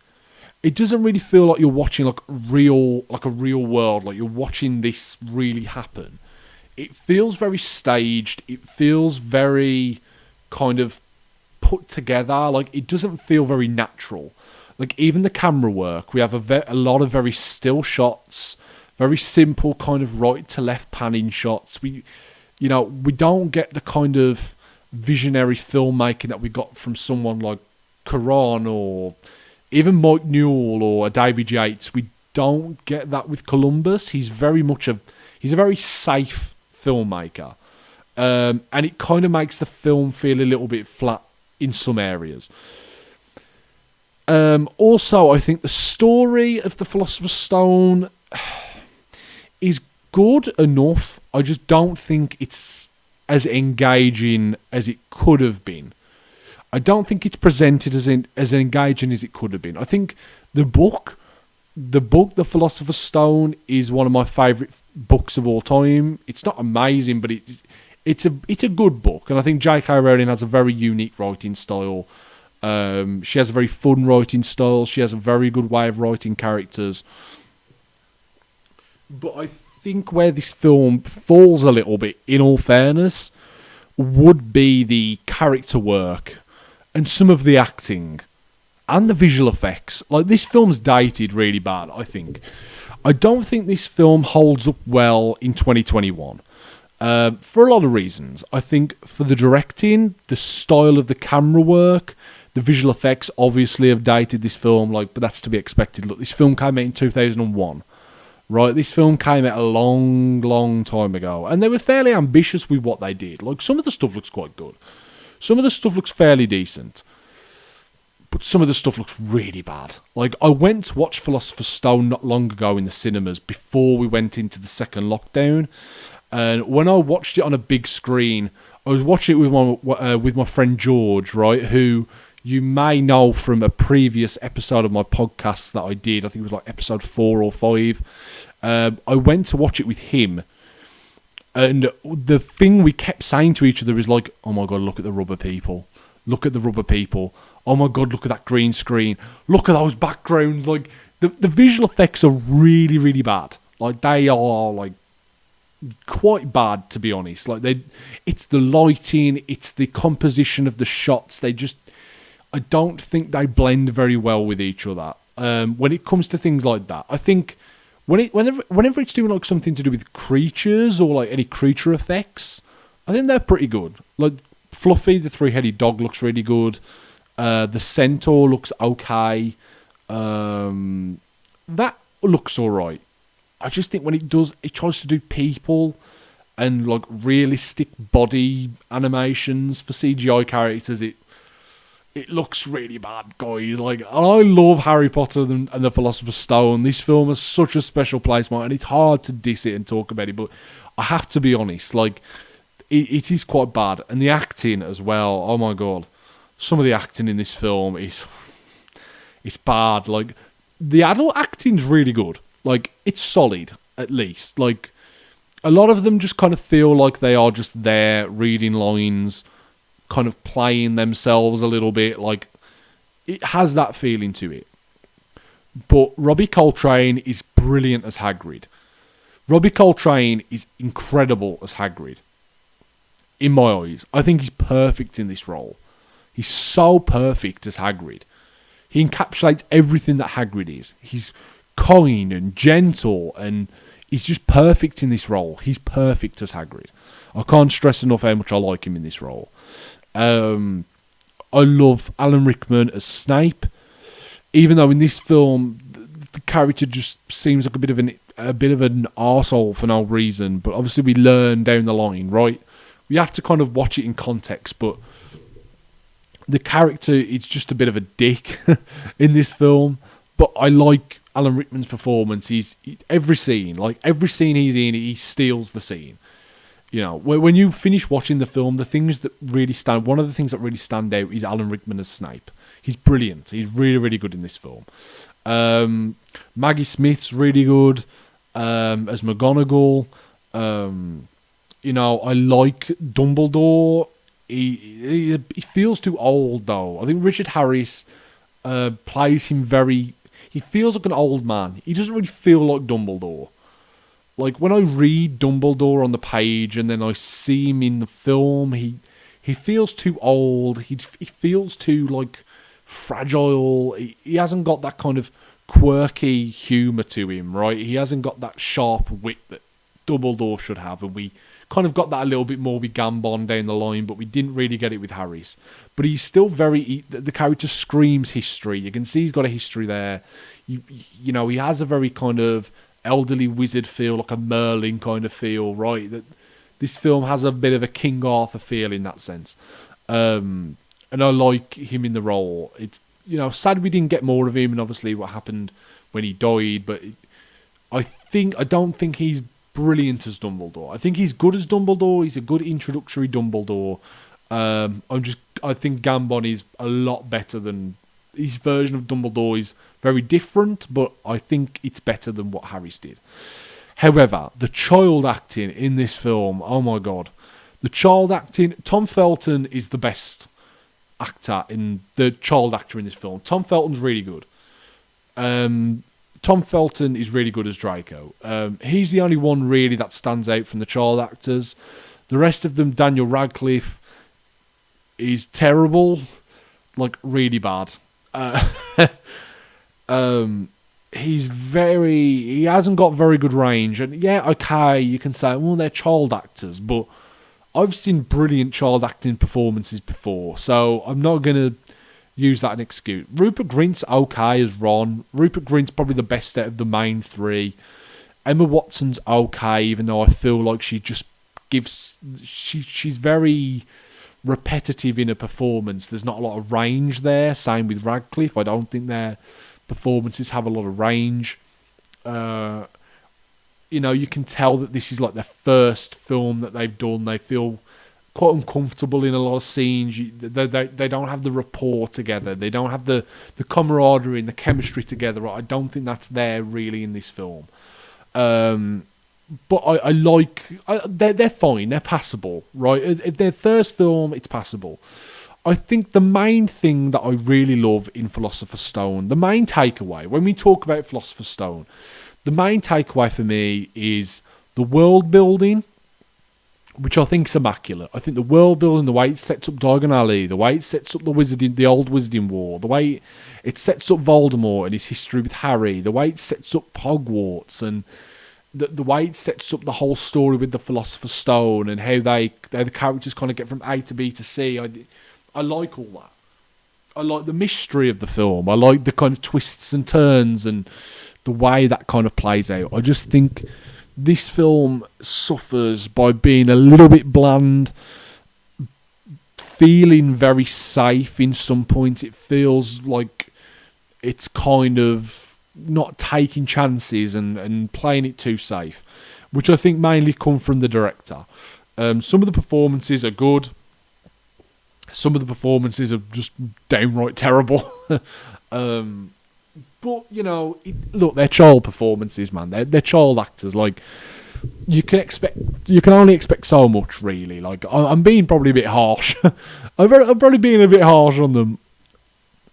It doesn't really feel like you're watching like a real world, like you're watching this really happen. It feels very staged. It feels very kind of put together. Like, it doesn't feel very natural. Like, even the camera work, we have a lot of very still shots, very simple kind of right to left panning shots. We don't get the kind of visionary filmmaking that we got from someone like Cuarón or even Mike Newell or David Yates. We don't get that with Columbus. He's a very safe filmmaker, and it kind of makes the film feel a little bit flat in some areas. Also, I think the story of the Philosopher's Stone is good enough. I just don't think it's as engaging as it could have been. I don't think it's presented as engaging as it could have been. I think the book, The Philosopher's Stone, is one of my favourite books of all time. It's not amazing, but it's a good book, and I think J.K. Rowling has a very unique writing style. She has a very fun writing style. She has a very good way of writing characters. But I think where this film falls a little bit, in all fairness, would be the character work and some of the acting and the visual effects. Like, this film's dated really bad, I think. I don't think this film holds up well in 2021. For a lot of reasons. I think for the directing, the style of the camera work, the visual effects obviously have dated this film, but that's to be expected. Look, this film came out in 2001, right? This film came out a long, long time ago, and they were fairly ambitious with what they did. Like, some of the stuff looks quite good. Some of the stuff looks fairly decent, but some of the stuff looks really bad. Like, I went to watch Philosopher's Stone not long ago in the cinemas before we went into the second lockdown, and when I watched it on a big screen, I was watching it with my friend George, right, who you may know from a previous episode of my podcast that I did. I think it was like episode 4 or 5. I went to watch it with him, And the thing we kept saying to each other is like, oh my God, look at the rubber people. Look at the rubber people. Oh my God, look at that green screen. Look at those backgrounds. Like, the visual effects are really, really bad. Like, they are, like, quite bad, to be honest. Like, it's the lighting, it's the composition of the shots. I don't think they blend very well with each other. When it comes to things like that, I think whenever it's doing like something to do with creatures or like any creature effects, I think they're pretty good. Like Fluffy, the three-headed dog, looks really good. The centaur looks okay. That looks alright. I just think when it tries to do people and like realistic body animations for CGI characters, it looks really bad, guys. Like, I love Harry Potter and the Philosopher's Stone. This film has such a special place, man, and it's hard to diss it and talk about it, but I have to be honest, like, it is quite bad. And the acting as well, oh my God. Some of the acting in this film it's bad. Like, the adult acting's really good. Like, it's solid, at least. Like, a lot of them just kind of feel like they are just there reading lines, kind of playing themselves a little bit. Like, it has that feeling to it. But Robbie Coltrane is brilliant as Hagrid. Robbie Coltrane is incredible as Hagrid. In my eyes, I think he's perfect in this role. He's so perfect as Hagrid. He encapsulates everything that Hagrid is. He's kind and gentle, and he's just perfect in this role. He's perfect as Hagrid. I can't stress enough how much I like him in this role. I love Alan Rickman as Snape, even though in this film the character just seems like a bit of an arsehole for no reason. But obviously we learn down the line, right? We have to kind of watch it in context, but the character is just a bit of a dick in this film. But I like Alan Rickman's performance. Every scene he's in, he steals the scene. You know, when you finish watching the film, one of the things that really stand out is Alan Rickman as Snape. He's brilliant. He's really, really good in this film. Maggie Smith's really good as McGonagall. You know, I like Dumbledore. He feels too old, though. I think Richard Harris plays him he feels like an old man. He doesn't really feel like Dumbledore. Like, when I read Dumbledore on the page and then I see him in the film, he feels too old. He feels too, like, fragile. He hasn't got that kind of quirky humour to him, right? He hasn't got that sharp wit that Dumbledore should have, and we kind of got that a little bit more with Gambon down the line, but we didn't really get it with Harris. But he's still the character screams history. You can see he's got a history there. You know, he has a very kind of elderly wizard feel, like a Merlin kind of feel, right? That this film has a bit of a King Arthur feel in that sense. And I like him in the role. Sad we didn't get more of him, and obviously what happened when he died, but I don't think he's brilliant as Dumbledore. I think he's good as Dumbledore. He's a good introductory Dumbledore. I think Gambon is a lot better than his version of Dumbledore. Is very different, but I think it's better than what Harris did. However, the child acting in this film, oh my God. The child acting, Tom Felton is the best actor the child actor in this film. Tom Felton's really good. Tom Felton is really good as Draco. He's the only one really that stands out from the child actors. The rest of them, Daniel Radcliffe is terrible, like really bad. He hasn't got very good range, and yeah, okay, you can say, well, they're child actors, but I've seen brilliant child acting performances before, so I'm not going to use that as an excuse. Rupert Grint's okay as Ron. Rupert Grint's probably the best out of the main three. Emma Watson's okay, even though I feel like she just she's very repetitive in her performance. There's not a lot of range there. Same with Radcliffe. I don't think their performances have a lot of range. You can tell that this is like their first film that they've done. They feel quite uncomfortable in a lot of scenes. They don't have the rapport together. They don't have the camaraderie and the chemistry together. I don't think that's there really in this film. but they're fine. They're passable, right? Their first film, it's passable. I think the main thing that I really love in Philosopher's Stone, the main takeaway, when we talk about Philosopher's Stone, the main takeaway for me is the world building, which I think is immaculate. I think the world building, the way it sets up Diagon Alley, the way it sets up the old Wizarding War, the way it sets up Voldemort and his history with Harry, the way it sets up Hogwarts, and the way it sets up the whole story with the Philosopher's Stone and how the characters kind of get from A to B to C. I like all that. I like the mystery of the film. I like the kind of twists and turns and the way that kind of plays out. I just think this film suffers by being a little bit bland, feeling very safe in some points. It feels like it's kind of not taking chances and playing it too safe, which I think mainly come from the director. Some of the performances are good. Some of the performances are just downright terrible. But, you know, look, they're child performances, man. They're child actors. Like, you can only expect so much, really. Like, I'm being probably a bit harsh. I'm probably being a bit harsh on them.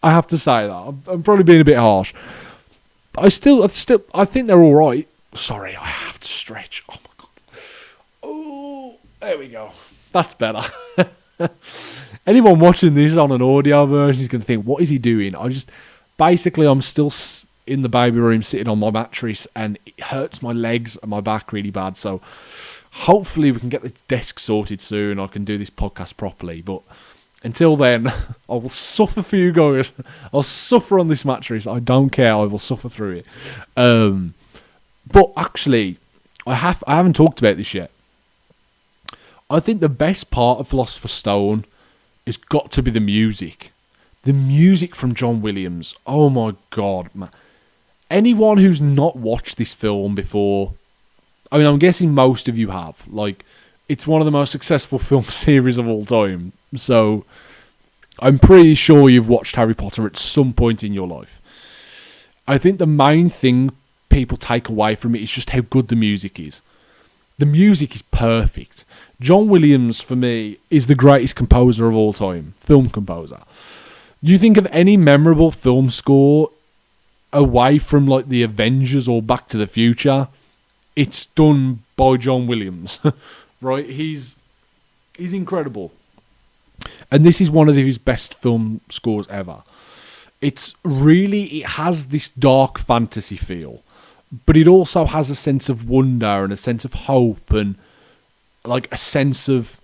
I have to say that. I'm probably being a bit harsh. But I think they're all right. Sorry, I have to stretch. Oh, my God. Oh, there we go. That's better. Anyone watching this on an audio version is going to think, what is he doing? Basically, I'm still in the baby room sitting on my mattress and it hurts my legs and my back really bad. So hopefully we can get the desk sorted soon. I can do this podcast properly. But until then, I will suffer for you guys. I'll suffer on this mattress. I don't care. I will suffer through it. But actually, I haven't talked about this yet. I think the best part of Philosopher's Stone has got to be the music. The music from John Williams. Oh my God, man. Anyone who's not watched this film before, I mean, I'm guessing most of you have. Like, it's one of the most successful film series of all time. So, I'm pretty sure you've watched Harry Potter at some point in your life. I think the main thing people take away from it is just how good the music is. The music is perfect. John Williams, for me, is the greatest composer of all time. Film composer. You think of any memorable film score away from like the Avengers or Back to the Future, it's done by John Williams. Right? He's incredible. And this is one of his best film scores ever. It has this dark fantasy feel, but it also has a sense of wonder and a sense of hope and like a sense of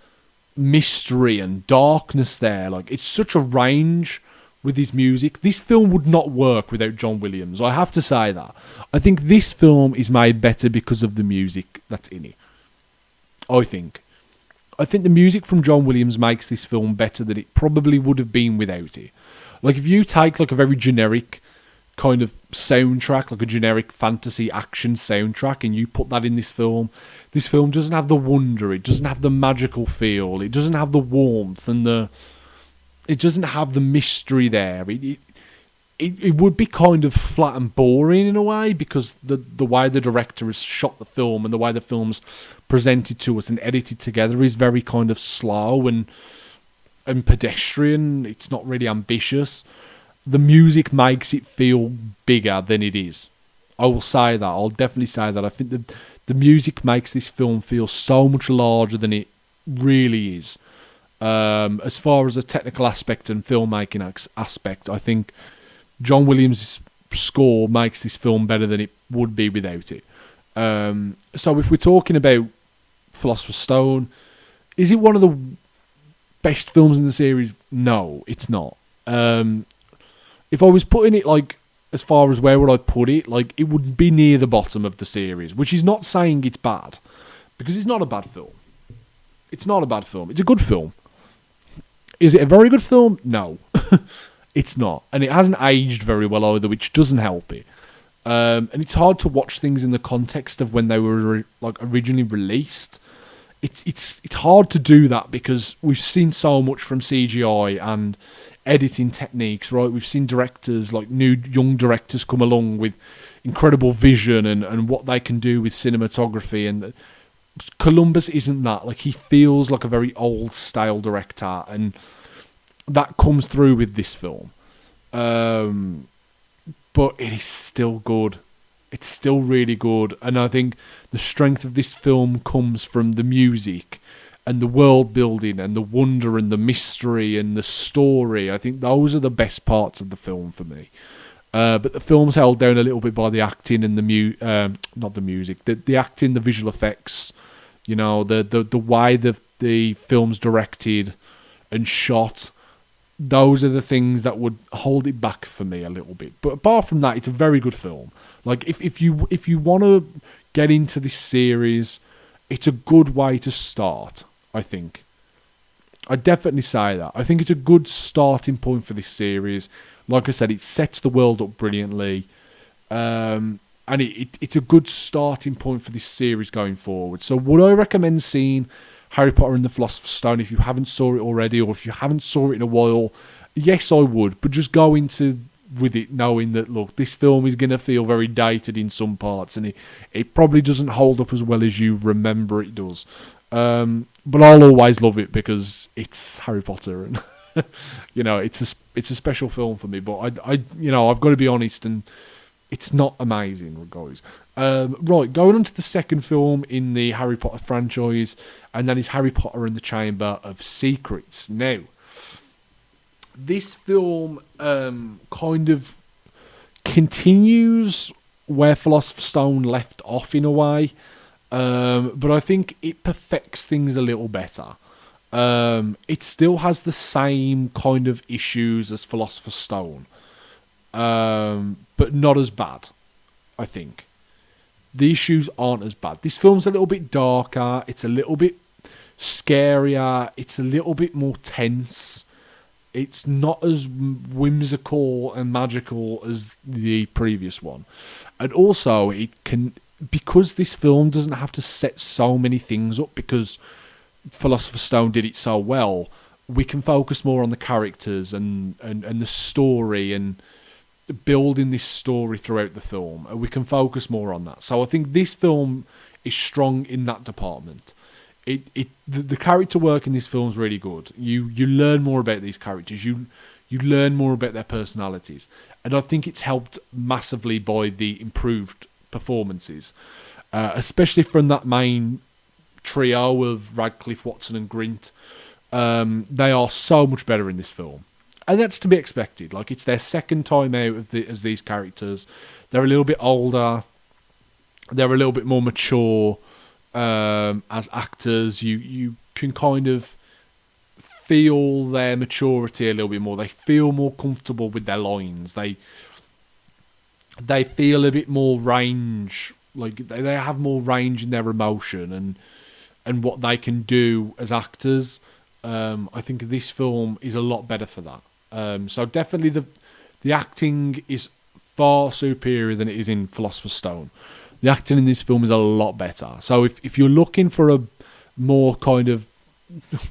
mystery and darkness there. Like, it's such a range with his music. This film would not work without John Williams. I have to say that. I think this film is made better because of the music that's in it. I think the music from John Williams makes this film better than it probably would have been without it. Like, if you take like a very generic kind of soundtrack, like a generic fantasy action soundtrack, and you put that in this film doesn't have the wonder, it doesn't have the magical feel, it doesn't have the warmth, and it doesn't have the mystery there. It would be kind of flat and boring in a way, because the way the director has shot the film and the way the film's presented to us and edited together is very kind of slow and pedestrian. It's not really ambitious. The music makes it feel bigger than it is. I will say that. I'll definitely say that. I think the music makes this film feel so much larger than it really is. As far as a technical aspect and filmmaking aspect, I think John Williams' score makes this film better than it would be without it. So if we're talking about Philosopher's Stone, is it one of the best films in the series? No, it's not. If I was putting it like as far as where would I put it, like it would be near the bottom of the series, which is not saying it's bad, because it's not a bad film. It's not a bad film. It's a good film. Is it a very good film? No. It's not. And it hasn't aged very well either, which doesn't help it. And it's hard to watch things in the context of when they were originally released. It's hard to do that because we've seen so much from CGI and editing techniques, right? We've seen directors, like new young directors, come along with incredible vision and what they can do with cinematography. And Columbus isn't that. Like, he feels like a very old style director, and that comes through with this film. But it is still good. It's still really good. And I think the strength of this film comes from the music and the world building and the wonder and the mystery and the story. I think those are the best parts of the film for me. But the film's held down a little bit by the acting and not the music, the acting, the visual effects, you know, the way the film's directed and shot. Those are the things that would hold it back for me a little bit. But apart from that, it's a very good film. Like, if you want to get into this series, it's a good way to start, I think. I definitely say that. I think it's a good starting point for this series. Like I said, it sets the world up brilliantly. And it's a good starting point for this series going forward. So would I recommend seeing Harry Potter and the Philosopher's Stone if you haven't saw it already, or if you haven't saw it in a while? Yes, I would. But just go into with it knowing that, look, this film is going to feel very dated in some parts, and it probably doesn't hold up as well as you remember it does. But I'll always love it because it's Harry Potter, and you know, it's a special film for me. But I you know, I've got to be honest, and it's not amazing, guys. Right, going on to the second film in the Harry Potter franchise, and that is Harry Potter and the Chamber of Secrets. Now, this film kind of continues where Philosopher's Stone left off in a way, but I think it perfects things a little better. It still has the same kind of issues as Philosopher's Stone, but not as bad, I think. The issues aren't as bad. This film's a little bit darker, it's a little bit scarier, it's a little bit more tense. It's not as whimsical and magical as the previous one. And also, because this film doesn't have to set so many things up, because Philosopher's Stone did it so well, we can focus more on the characters and the story and building this story throughout the film. And we can focus more on that. So I think this film is strong in that department. The character work in this film is really good. You learn more about these characters. You learn more about their personalities, and I think it's helped massively by the improved performances, especially from that main trio of Radcliffe, Watson, and Grint. They are so much better in this film, and that's to be expected. Like, it's their second time out as these characters. They're a little bit older. They're a little bit more mature. As actors, you can kind of feel their maturity a little bit more. They feel more comfortable with their lines. They feel a bit more range. Like, they have more range in their emotion and what they can do as actors. I think this film is a lot better for that. So definitely the acting is far superior than it is in Philosopher's Stone. The acting in this film is a lot better. So if you're looking for a more kind of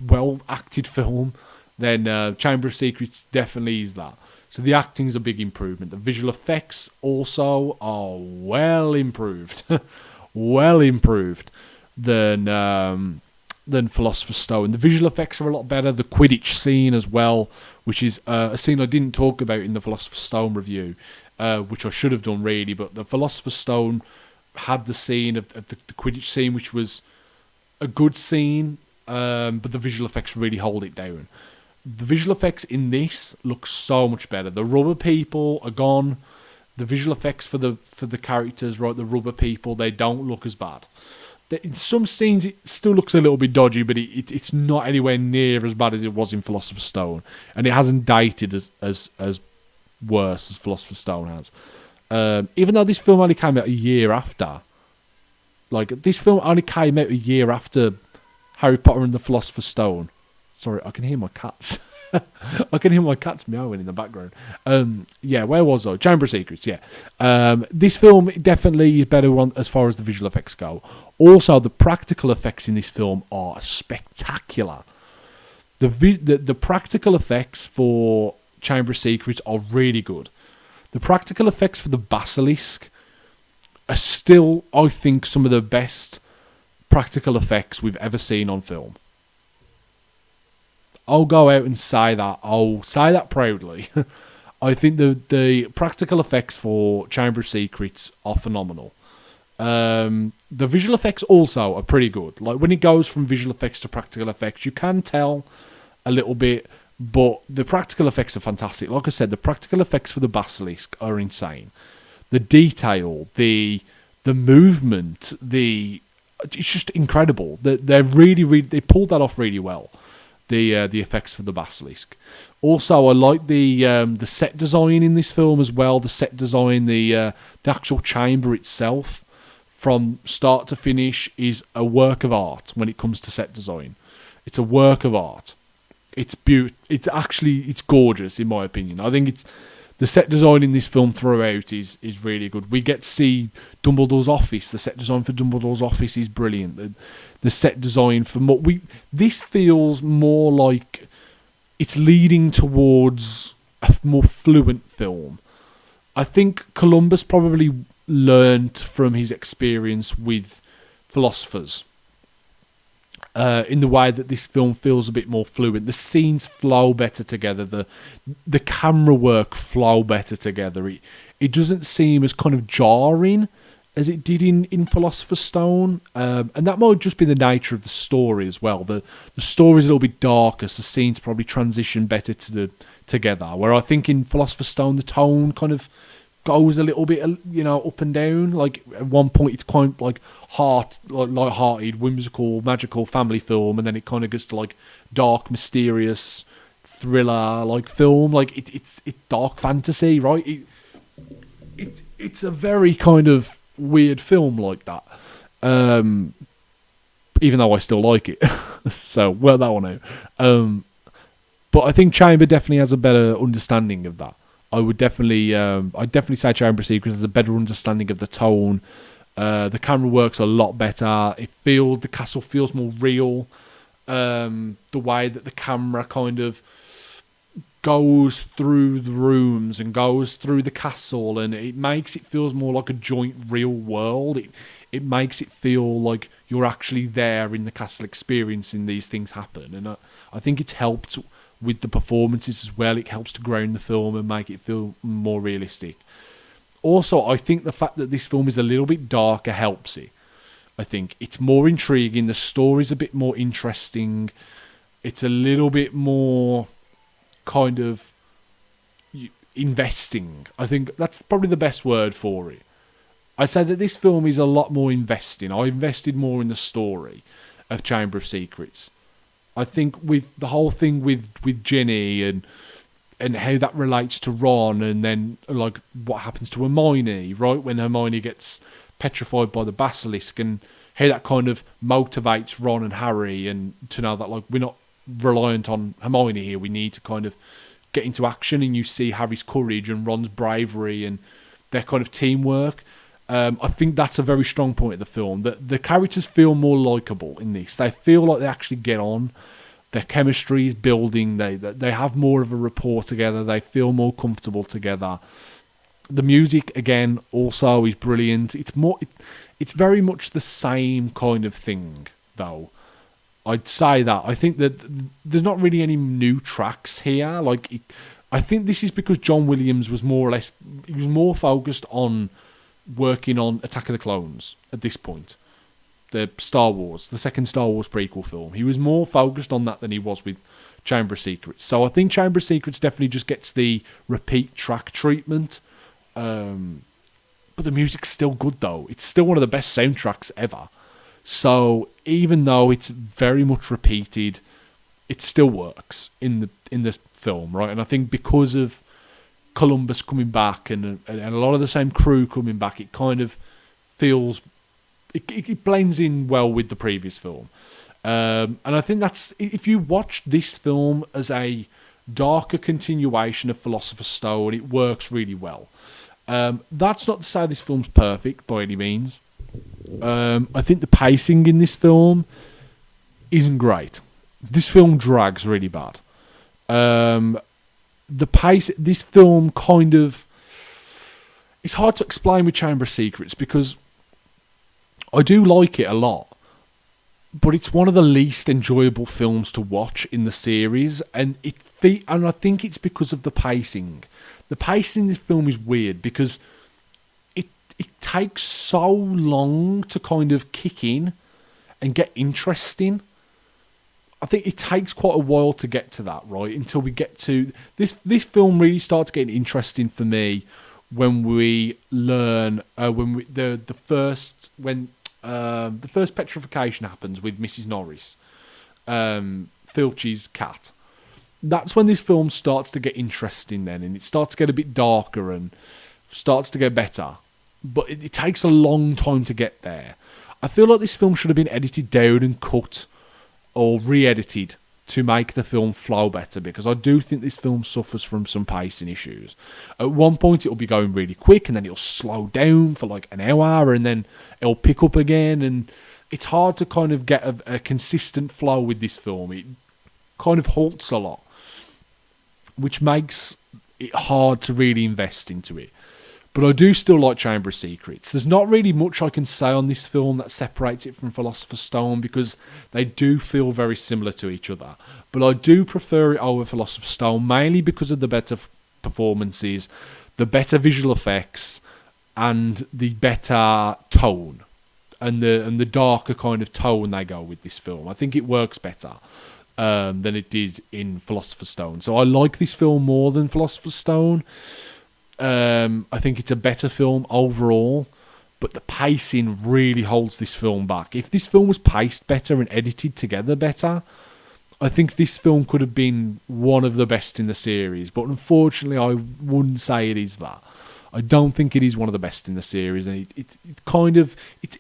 well-acted film, then Chamber of Secrets definitely is that. So the acting's a big improvement. The visual effects also are well improved. Well improved than Philosopher's Stone. The visual effects are a lot better. The Quidditch scene as well, which is a scene I didn't talk about in the Philosopher's Stone review, which I should have done really, but the Philosopher's Stone had the scene of the Quidditch scene, which was a good scene, but the visual effects really hold it down. The visual effects in this look so much better. The rubber people are gone. The visual effects for the characters, right, the rubber people, they don't look as bad. In some scenes, it still looks a little bit dodgy, but it's not anywhere near as bad as it was in Philosopher's Stone, and it hasn't dated as worse as Philosopher's Stone has. Even though this film only came out a year after. Like, this film only came out a year after Harry Potter and the Philosopher's Stone. Sorry, I can hear my cats. I can hear my cats meowing in the background. Yeah, where was I? Chamber of Secrets, yeah. This film definitely is better as far as the visual effects go. Also, the practical effects in this film are spectacular. The practical effects for Chamber of Secrets are really good. The practical effects for the basilisk are still, I think, some of the best practical effects we've ever seen on film. I'll go out and say that. I'll say that proudly. I think the practical effects for Chamber of Secrets are phenomenal. The visual effects also are pretty good. Like when it goes from visual effects to practical effects, you can tell a little bit, but the practical effects are fantastic. Like I said, the practical effects for the basilisk are insane. The detail, the movement, it's just incredible. They're really they pulled that off really well. The effects for the basilisk. Also, I like the set design in this film as well. The set design, the actual chamber itself, from start to finish, is a work of art when it comes to set design. It's a work of art. It's it's gorgeous in my opinion. I think the set design in this film throughout is really good. We get to see Dumbledore's office. The set design for Dumbledore's office is brilliant. The set design for this feels more like it's leading towards a more fluent film. I think Columbus probably learned from his experience with Philosophers in the way that this film feels a bit more fluent. The scenes flow better together. The camera work flow better together. It doesn't seem as kind of jarring as it did in Philosopher's Stone. And that might just be the nature of the story as well. The story's a little bit darker, so the scenes probably transition better together. Where I think in Philosopher's Stone, the tone kind of goes a little bit, up and down. Like at one point, it's kind of like light-hearted, whimsical, magical family film, and then it kind of gets to like dark, mysterious thriller like film. Like it's dark fantasy, right? It's a very kind of weird film like that. Even though I still like it, so well that one out. But I think Chamber definitely has a better understanding of that. I would definitely, I'd definitely say Chamber of Secrets has a better understanding of the tone. The camera works a lot better. The castle feels more real. The way that the camera kind of goes through the rooms and goes through the castle, and it makes it feels more like a joint real world. It makes it feel like you're actually there in the castle experiencing these things happen. And I think it's helped with the performances as well. It helps to ground the film and make it feel more realistic. Also, I think the fact that this film is a little bit darker helps it. I think it's more intriguing. The story's a bit more interesting. It's a little bit more kind of investing. I think that's probably the best word for it. I'd say that this film is a lot more investing. I invested more in the story of Chamber of Secrets. I think with the whole thing with Ginny and how that relates to Ron, and then like what happens to Hermione, right, when Hermione gets petrified by the basilisk, and how that kind of motivates Ron and Harry, and to know that like we're not reliant on Hermione here, we need to kind of get into action. And you see Harry's courage and Ron's bravery and their kind of teamwork. I think that's a very strong point of the film. That the characters feel more likeable in this. They feel like they actually get on. Their chemistry is building. They have more of a rapport together. They feel more comfortable together. The music again also is brilliant. It's very much the same kind of thing though. I'd say that. I think that there's not really any new tracks here. I think this is because John Williams was more focused on working on Attack of the Clones at this point. The second Star Wars prequel film. He was more focused on that than he was with Chamber of Secrets. So I think Chamber of Secrets definitely just gets the repeat track treatment. But the music's still good though. It's still one of the best soundtracks ever. So even though it's very much repeated, it still works in the film, right? And I think because of Columbus coming back and a lot of the same crew coming back, it kind of feels it blends in well with the previous film. And I think that's, if you watch this film as a darker continuation of Philosopher's Stone, it works really well. That's not to say this film's perfect by any means. I think the pacing in this film isn't great. This film drags really bad. The pace, this film kind of, it's hard to explain with Chamber of Secrets because I do like it a lot, but it's one of the least enjoyable films to watch in the series, and I think it's because of the pacing. The pacing in this film is weird because it takes so long to kind of kick in and get interesting. I think it takes quite a while to get to that, right? Until we get to this film really starts getting interesting for me when we learn the first petrification happens with Mrs. Norris, Filch's cat. That's when this film starts to get interesting then, and it starts to get a bit darker and starts to get better. But it takes a long time to get there. I feel like this film should have been edited down and cut or re-edited to make the film flow better, because I do think this film suffers from some pacing issues. At one point it'll be going really quick and then it'll slow down for like an hour and then it'll pick up again, and it's hard to kind of get a consistent flow with this film. It kind of halts a lot, which makes it hard to really invest into it. But I do still like Chamber of Secrets. There's not really much I can say on this film that separates it from Philosopher's Stone, because they do feel very similar to each other. But I do prefer it over Philosopher's Stone, mainly because of the better performances, the better visual effects, and the better tone, and the darker kind of tone they go with this film. I think it works better than it did in Philosopher's Stone. So I like this film more than Philosopher's Stone. I think it's a better film overall, but the pacing really holds this film back. If this film was paced better and edited together better, I think this film could have been one of the best in the series. But unfortunately, I wouldn't say it is that. I don't think it is one of the best in the series, and it's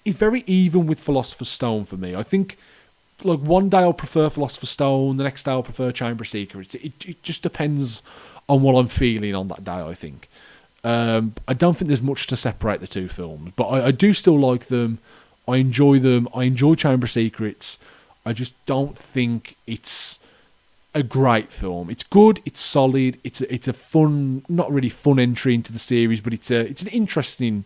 very even with Philosopher's Stone for me. I think like one day I'll prefer Philosopher's Stone, the next day I'll prefer Chamber of Secrets. It just depends on what I'm feeling on that day, I think. I don't think there's much to separate the two films, but I do still like them. I enjoy them. I enjoy Chamber of Secrets. I just don't think it's a great film. It's good. It's solid. It's a fun, not really fun entry into the series, but it's an interesting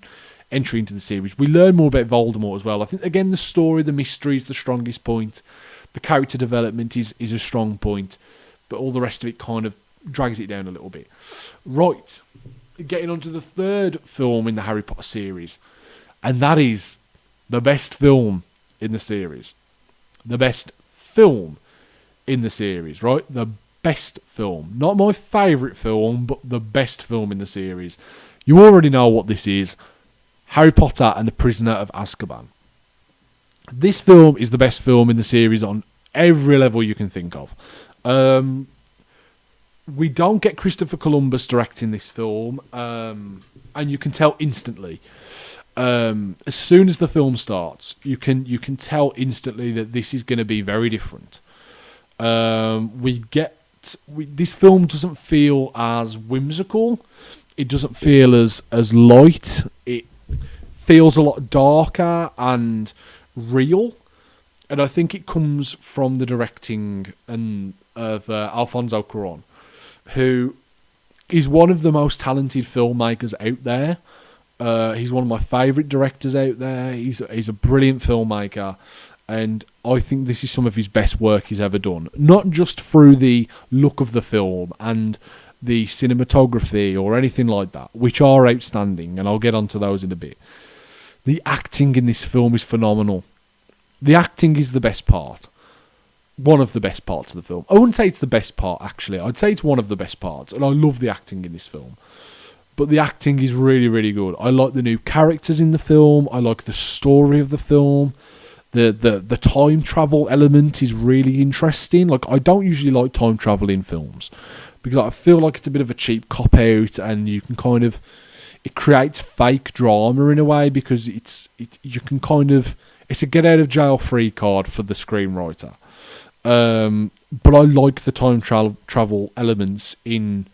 entry into the series. We learn more about Voldemort as well. I think again the story, the mystery is the strongest point. The character development is a strong point, but all the rest of it kind of drags it down a little bit. Right. Getting on to the third film in the Harry Potter series, and that is the best film in the series. The best film in the series, right? The best film. Not my favourite film, but the best film in the series. You already know what this is. Harry Potter and the Prisoner of Azkaban. This film is the best film in the series on every level you can think of. We don't get Christopher Columbus directing this film, and you can tell instantly. As soon as the film starts, you can tell instantly that this is going to be very different. This film doesn't feel as whimsical. It doesn't feel as light. It feels a lot darker and real, and I think it comes from the directing of Alfonso Cuarón, who is one of the most talented filmmakers out there. He's one of my favourite directors out there. He's a brilliant filmmaker, and I think this is some of his best work he's ever done. Not just through the look of the film and the cinematography or anything like that, which are outstanding, and I'll get onto those in a bit. The acting in this film is phenomenal. The acting is the best part. One of the best parts of the film. I wouldn't say it's the best part, actually. I'd say it's one of the best parts, and I love the acting in this film. But the acting is really, really good. I like the new characters in the film. I like the story of the film. The time travel element is really interesting. Like, I don't usually like time travel in films, because I feel like it's a bit of a cheap cop-out, and you can kind of... It creates fake drama in a way, because you can kind of... It's a get-out-of-jail-free card for the screenwriter. But I like the time travel elements in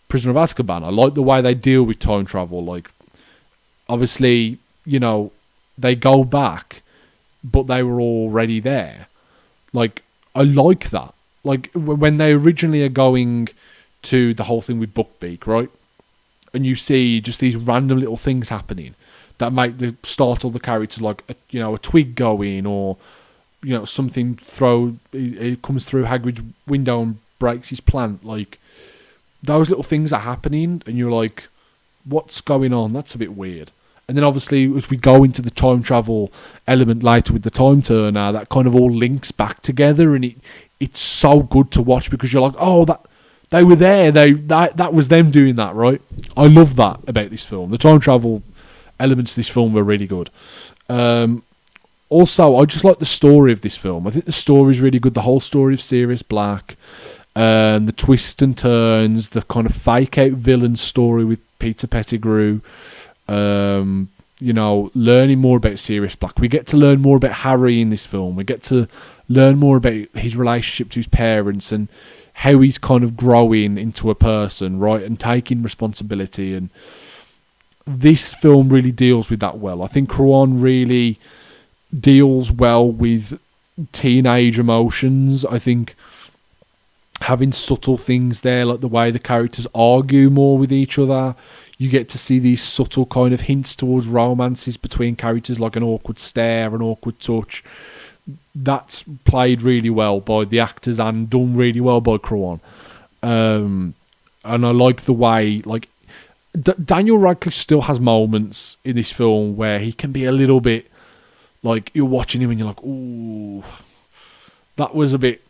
Prisoner of Azkaban. I like the way they deal with time travel. Like, obviously, you know, they go back, but they were already there. Like, I like that. Like, when they originally are going to the whole thing with Buckbeak, right? and you see just these random little things happening that make the startle the characters, like a twig going, or something it comes through Hagrid's window and breaks his plant. Like, those little things are happening, and you're like, what's going on? That's a bit weird. And then obviously, as we go into the time travel element later with the time turner, that kind of all links back together, and it's so good to watch, because you're like, oh, that they were there, that was them doing that, right? I love that about this film. The time travel elements of this film were really good. Also, I just like the story of this film. I think the story is really good. The whole story of Sirius Black, the twists and turns, the kind of fake out villain story with Peter Pettigrew. Learning more about Sirius Black. We get to learn more about Harry in this film. We get to learn more about his relationship to his parents and how he's kind of growing into a person, right, and taking responsibility. And this film really deals with that well. I think Cuarón really deals well with teenage emotions. I think having subtle things there, like the way the characters argue more with each other. You get to see these subtle kind of hints towards romances between characters, like an awkward stare, an awkward touch. That's played really well by the actors and done really well by Cuarón. And I like the way, like, Daniel Radcliffe still has moments in this film where he can be a little bit, like, you're watching him and you're like, ooh, that was a bit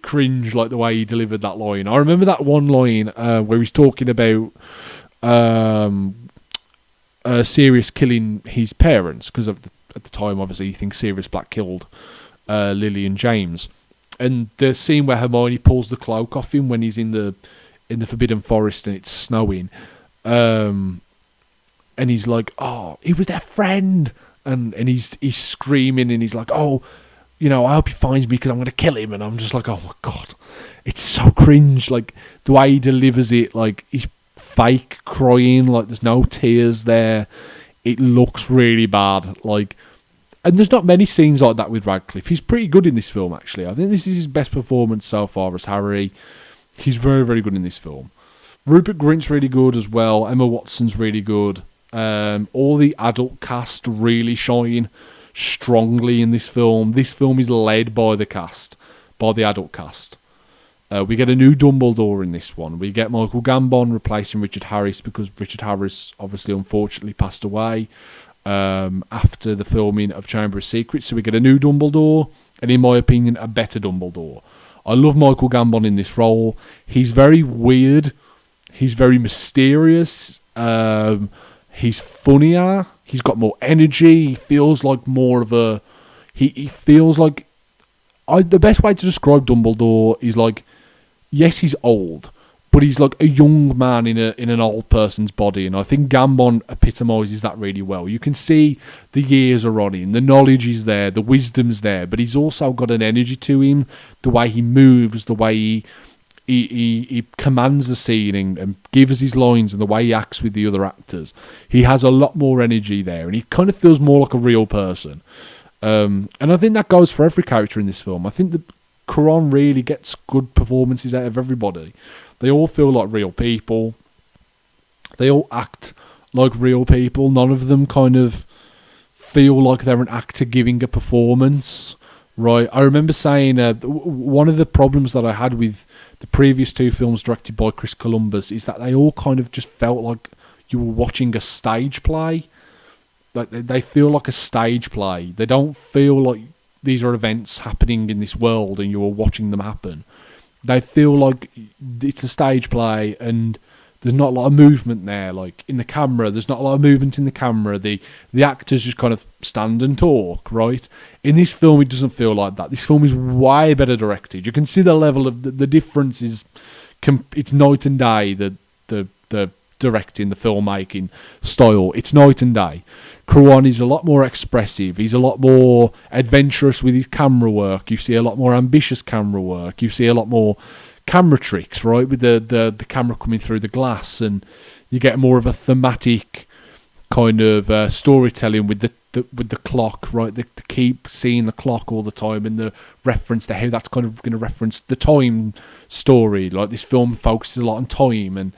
cringe, like the way he delivered that line. I remember that one line where he's talking about Sirius killing his parents, because at the time, obviously, he thinks Sirius Black killed Lily and James. And the scene where Hermione pulls the cloak off him when he's in the Forbidden Forest and it's snowing, and he's like, "Oh, he was their friend," and he's screaming, and he's like, "Oh, I hope he finds me because I'm going to kill him." And I'm just like, "Oh my god, it's so cringe!" Like the way he delivers it, like he's fake crying, like there's no tears there. It looks really bad, like. And there's not many scenes like that with Radcliffe. He's pretty good in this film, actually. I think this is his best performance so far as Harry. He's very, very good in this film. Rupert Grint's really good as well. Emma Watson's really good. All the adult cast really shine strongly in this film. This film is led by the cast, by the adult cast. We get a new Dumbledore in this one. We get Michael Gambon replacing Richard Harris, because Richard Harris obviously unfortunately passed away after the filming of Chamber of Secrets. So we get a new Dumbledore, and in my opinion, a better Dumbledore. I love Michael Gambon in this role. He's very weird. He's very mysterious. He's funnier. He's got more energy. He feels like more of a... He feels like... the best way to describe Dumbledore is like... Yes, he's old, but he's like a young man in an old person's body, and I think Gambon epitomises that really well. You can see the years are on him, the knowledge is there, the wisdom's there, but he's also got an energy to him, the way he moves, the way he commands the scene and gives his lines, and the way he acts with the other actors. He has a lot more energy there, and he kind of feels more like a real person. And I think that goes for every character in this film. I think that Cuarón really gets good performances out of everybody. They all feel like real people. They all act like real people. None of them kind of feel like they're an actor giving a performance, right? I remember saying one of the problems that I had with the previous two films directed by Chris Columbus is that they all kind of just felt like you were watching a stage play. Like they feel like a stage play. They don't feel like these are events happening in this world and you're watching them happen. They feel like it's a stage play and there's not a lot of movement there. Like in the camera, there's not a lot of movement in the camera. The actors just kind of stand and talk, right? In this film, it doesn't feel like that. This film is way better directed. You can see the level of the difference is it's night and day. The directing, the filmmaking style, it's night and day. Cuarón is a lot more expressive. He's a lot more adventurous with his camera work. You see a lot more ambitious camera work. You see a lot more camera tricks, right, with the camera coming through the glass, and you get more of a thematic kind of storytelling with the clock, right? To keep seeing the clock all the time, and the reference to how that's kind of going to reference the time story. Like this film focuses a lot on time, and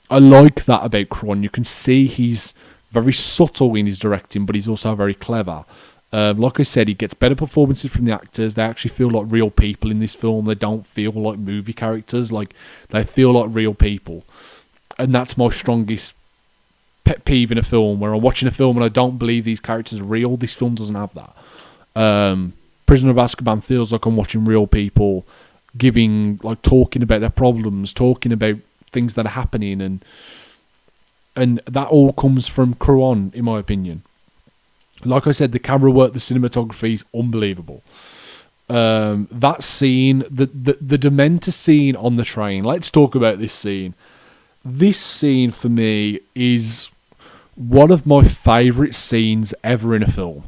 I like that about Cron. You can see he's very subtle in his directing, but he's also very clever. Like I said, he gets better performances from the actors. They actually feel like real people in this film. They don't feel like movie characters. Like, they feel like real people. And that's my strongest pet peeve in a film, where I'm watching a film and I don't believe these characters are real. This film doesn't have that. Prisoner of Azkaban feels like I'm watching real people talking about their problems, talking about things that are happening, and that all comes from Cron, in my opinion. Like I said, the camera work, the cinematography is unbelievable. That scene, the Dementor scene on the train. Let's talk about this scene. This scene for me is one of my favourite scenes ever in a film.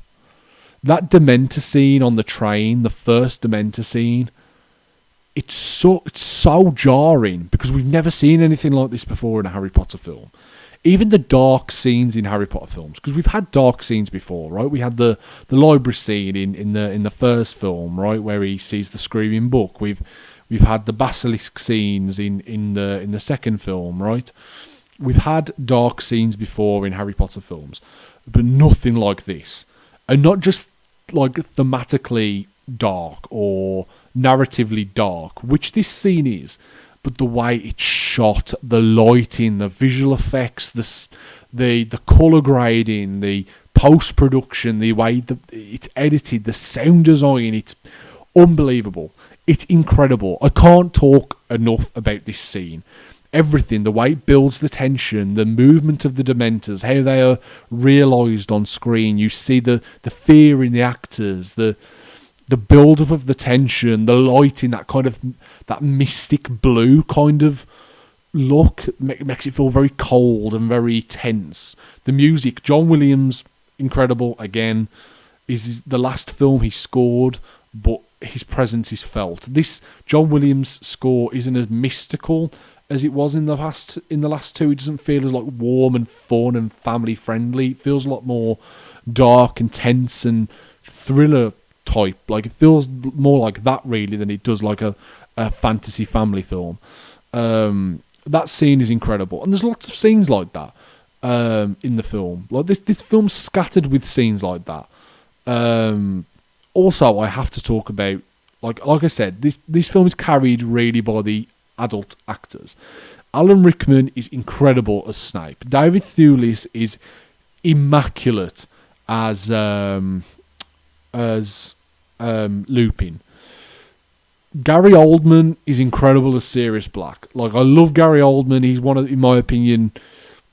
That Dementor scene on the train, the first Dementor scene, it's so jarring because we've never seen anything like this before in a Harry Potter film. Even the dark scenes in Harry Potter films, because we've had dark scenes before, right? We had the library scene in the first film, right, where he sees the screaming book. We've had the basilisk scenes in the second film, right? We've had dark scenes before in Harry Potter films, but nothing like this. And not just like thematically dark or narratively dark, which this scene is, but the way it's shot, the lighting, the visual effects, the colour grading, the post-production, the way it's edited, the sound design, it's unbelievable. It's incredible. I can't talk enough about this scene. Everything, the way it builds the tension, the movement of the Dementors, how they are realised on screen. You see the fear in the actors, the build-up of the tension, the lighting, that mystic blue kind of look makes it feel very cold and very tense. The music, John Williams, incredible again. Is the last film he scored, but his presence is felt. This John Williams score isn't as mystical as it was in the last two. It doesn't feel as like warm and fun and family friendly. It feels a lot more dark and tense and thriller type. Like, it feels more like that really than it does like a fantasy family film. That scene is incredible, and there's lots of scenes like that in the film. Like this film's scattered with scenes like that. Also, I have to talk about, like I said, this film is carried really by the adult actors. Alan Rickman is incredible as Snape. David Thewlis is immaculate as Lupin. Gary Oldman is incredible as Sirius Black. Like, I love Gary Oldman. He's one of, in my opinion,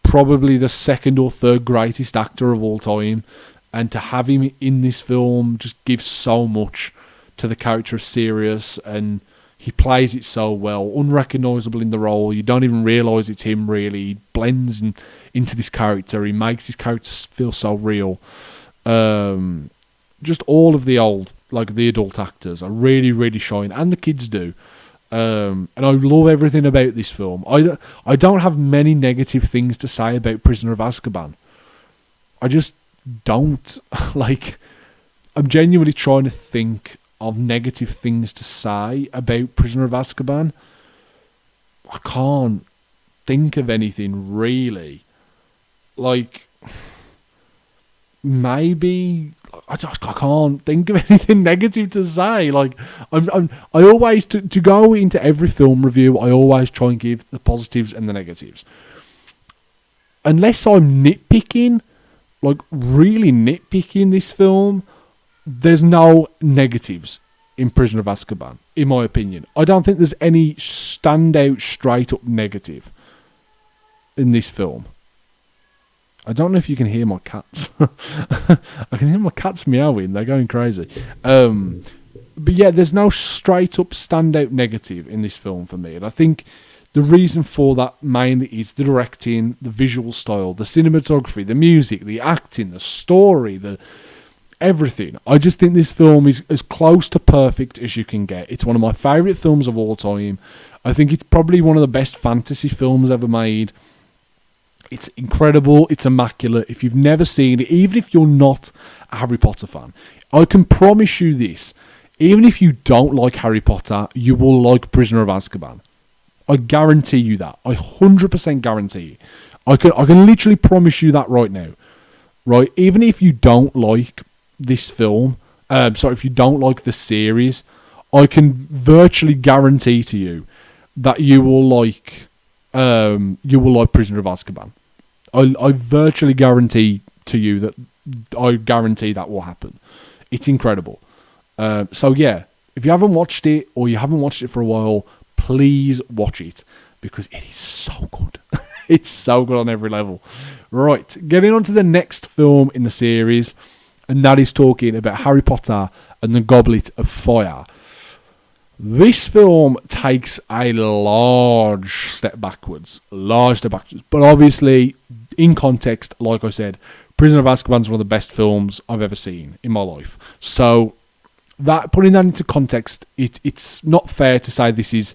probably the second or third greatest actor of all time. And to have him in this film just gives so much to the character of Sirius, and he plays it so well, unrecognisable in the role. You don't even realise it's him really. He blends into this character. He makes his character feel so real. Just all of the adult actors are really, really shine, and the kids do. And I love everything about this film. I don't have many negative things to say about Prisoner of Azkaban. I just don't. Like, I'm genuinely trying to think of negative things to say about Prisoner of Azkaban. I can't think of anything really. Like, maybe I can't think of anything negative to say. Like, I always to go into every film review, I always try and give the positives and the negatives. Unless I'm nitpicking, like really nitpicking this film, there's no negatives in Prisoner of Azkaban, in my opinion. I don't think there's any standout straight up negative in this film. I don't know if you can hear my cats. I can hear my cats meowing. They're going crazy. But yeah, there's no straight up standout negative in this film for me. And I think the reason for that mainly is the directing, the visual style, the cinematography, the music, the acting, the story, the everything. I just think this film is as close to perfect as you can get. It's one of my favourite films of all time. I think it's probably one of the best fantasy films ever made. It's incredible. It's immaculate. If you've never seen it, even if you're not a Harry Potter fan, I can promise you this. Even if you don't like Harry Potter, you will like Prisoner of Azkaban. I guarantee you that. I 100% guarantee it. I can literally promise you that right now. Right? Even if you don't like this film, if you don't like the series, I can virtually guarantee to you that you will like Prisoner of Azkaban. I virtually guarantee to you that that will happen. It's incredible. So yeah, if you haven't watched it or you haven't watched it for a while, please watch it because it is so good. It's so good on every level. Right, getting on to the next film in the series, and that is talking about Harry Potter and the Goblet of Fire. This film takes a large step backwards, but obviously, in context, like I said, Prisoner of Azkaban is one of the best films I've ever seen in my life. So, putting that into context, it's not fair to say this is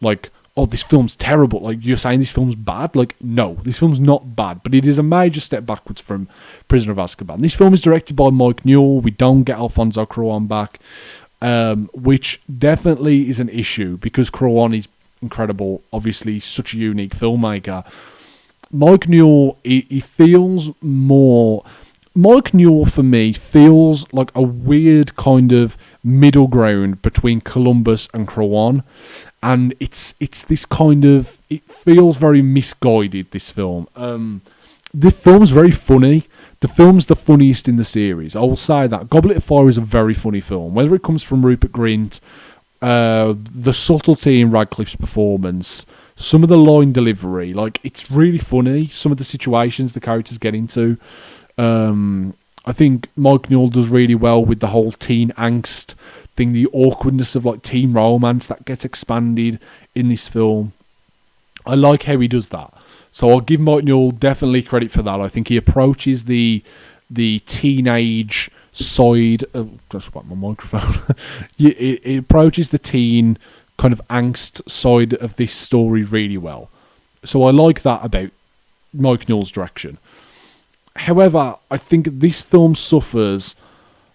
like, oh, this film's terrible. Like, you're saying this film's bad? Like, no, this film's not bad, but it is a major step backwards from Prisoner of Azkaban. This film is directed by Mike Newell. We don't get Alfonso Cuarón back, which definitely is an issue because Cuarón is incredible, obviously such a unique filmmaker. Mike Newell, he feels more... Mike Newell, for me, feels like a weird kind of middle ground between Columbus and Cuarón. And it's this kind of... It feels very misguided, this film. The film's very funny. The film's the funniest in the series. I will say that. Goblet of Fire is a very funny film. Whether it comes from Rupert Grint, the subtlety in Radcliffe's performance, some of the line delivery, like, it's really funny. Some of the situations the characters get into. I think Mike Newell does really well with the whole teen angst thing, the awkwardness of like teen romance that gets expanded in this film. I like how he does that. So I'll give Mike Newell definitely credit for that. I think he approaches the teenage side of... Just about my microphone. It approaches the teen kind of angst side of this story really well. So I like that about Mike Newell's direction. However, I think this film suffers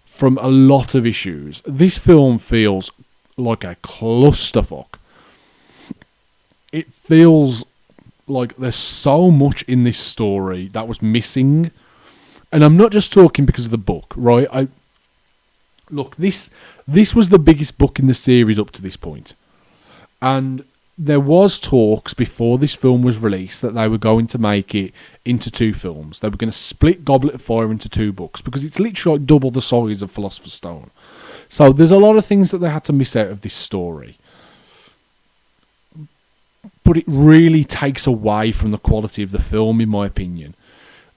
from a lot of issues. This film feels like a clusterfuck. It feels like there's so much in this story that was missing. And I'm not just talking because of the book, right? Look, this was the biggest book in the series up to this point. And there was talks before this film was released that they were going to make it into two films. They were going to split Goblet of Fire into two books because it's literally like double the size of Philosopher's Stone. So there's a lot of things that they had to miss out of this story. But it really takes away from the quality of the film, in my opinion.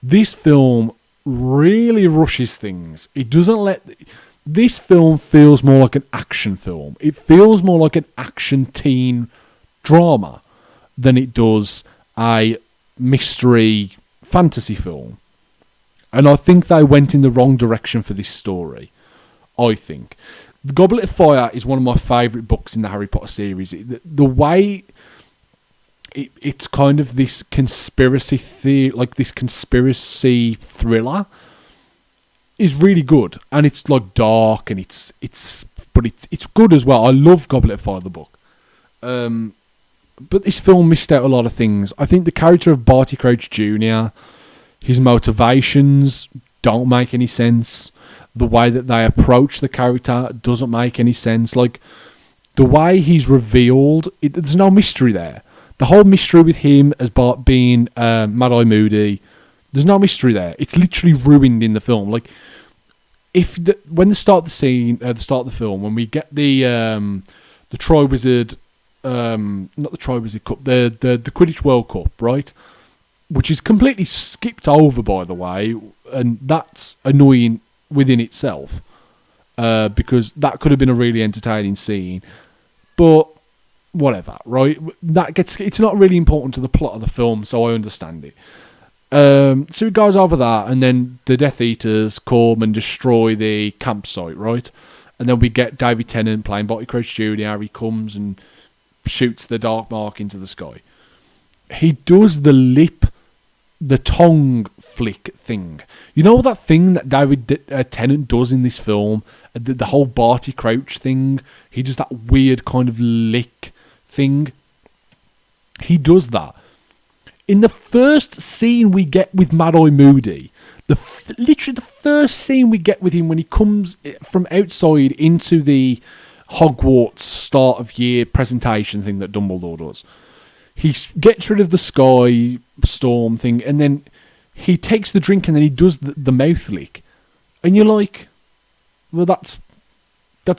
This film really rushes things. It doesn't let... This film feels more like an action film. It feels more like an action teen drama than it does a mystery fantasy film. And I think they went in the wrong direction for this story. I think. The Goblet of Fire is one of my favourite books in the Harry Potter series. The way it's kind of this conspiracy like this conspiracy thriller is really good. And it's like dark and it's good as well. I love Goblet of Fire, the book. But this film missed out a lot of things. I think the character of Barty Crouch Jr., his motivations don't make any sense. The way that they approach the character doesn't make any sense. Like, the way he's revealed, there's no mystery there. The whole mystery with him as Bart being Mad-Eye Moody, there's no mystery there. It's literally ruined in the film. Like, when they start the scene, the start of the film, when we get the Triwizard... not the Triwizard Cup, the Quidditch World Cup, right? Which is completely skipped over, by the way, and that's annoying within itself, because that could have been a really entertaining scene. But whatever, right? It's not really important to the plot of the film, so I understand it. So it goes over that, and then the Death Eaters come and destroy the campsite, right? And then we get David Tennant playing Barty Crouch Jr. He comes and shoots the Dark Mark into the sky. He does the tongue flick thing. You know that thing that David Tennant does in this film? The whole Barty Crouch thing? He does that weird kind of lick thing. He does that. In the first scene we get with Mad Eye Moody, literally the first scene we get with him when he comes from outside into the Hogwarts start of year presentation thing that Dumbledore does, he gets rid of the sky storm thing, and then he takes the drink and then he does the mouth lick. And you're like, well, that's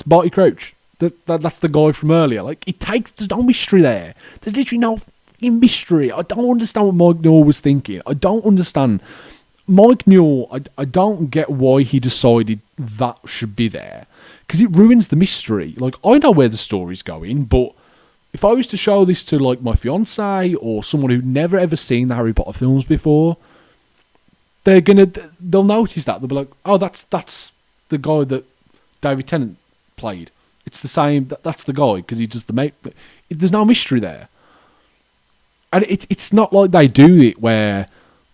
Barty Crouch. That's the guy from earlier. Like, there's no mystery there. There's literally no fucking mystery. I don't understand what Mike Newell was thinking. I don't understand. Mike Newell, I don't get why he decided that should be there. Because it ruins the mystery. Like, I know where the story's going, but if I was to show this to, like, my fiancé or someone who'd never ever seen the Harry Potter films before, they'll notice that. They'll be like, oh, that's the guy that David Tennant played. It's the same. That's the guy because he does the make. There's no mystery there, and it's not like they do it where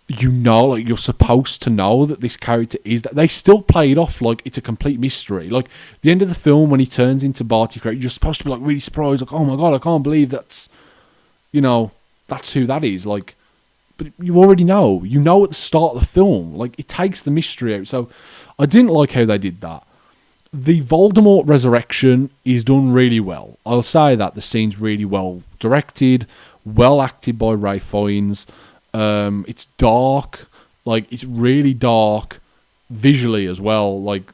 like you're supposed to know that this character is that. They still play it off like it's a complete mystery. Like the end of the film when he turns into Barty Crouch, you're supposed to be like really surprised, like, oh my god, I can't believe that's who that is. Like, but you already know. You know at the start of the film. Like, it takes the mystery out. So I didn't like how they did that. The Voldemort resurrection is done really well. I'll say that. The scene's really well directed, well acted by Ray Fiennes. It's dark. Like, it's really dark visually as well. Like,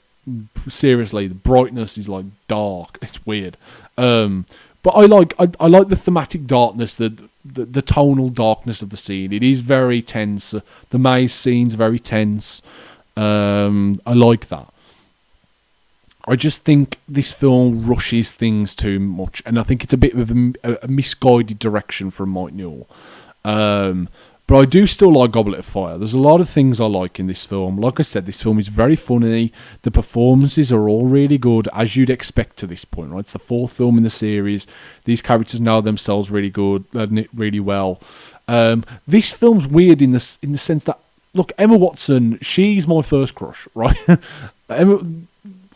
seriously, the brightness is, like, dark. It's weird. But I like the thematic darkness, the tonal darkness of the scene. It is very tense. The maze scene's very tense. I like that. I just think this film rushes things too much, and I think it's a bit of a misguided direction from Mike Newell. But I do still like Goblet of Fire. There's a lot of things I like in this film. Like I said, this film is very funny. The performances are all really good, as you'd expect to this point, right? It's the fourth film in the series. These characters know themselves really good, really well. This film's weird in the sense that, look, Emma Watson, she's my first crush, right?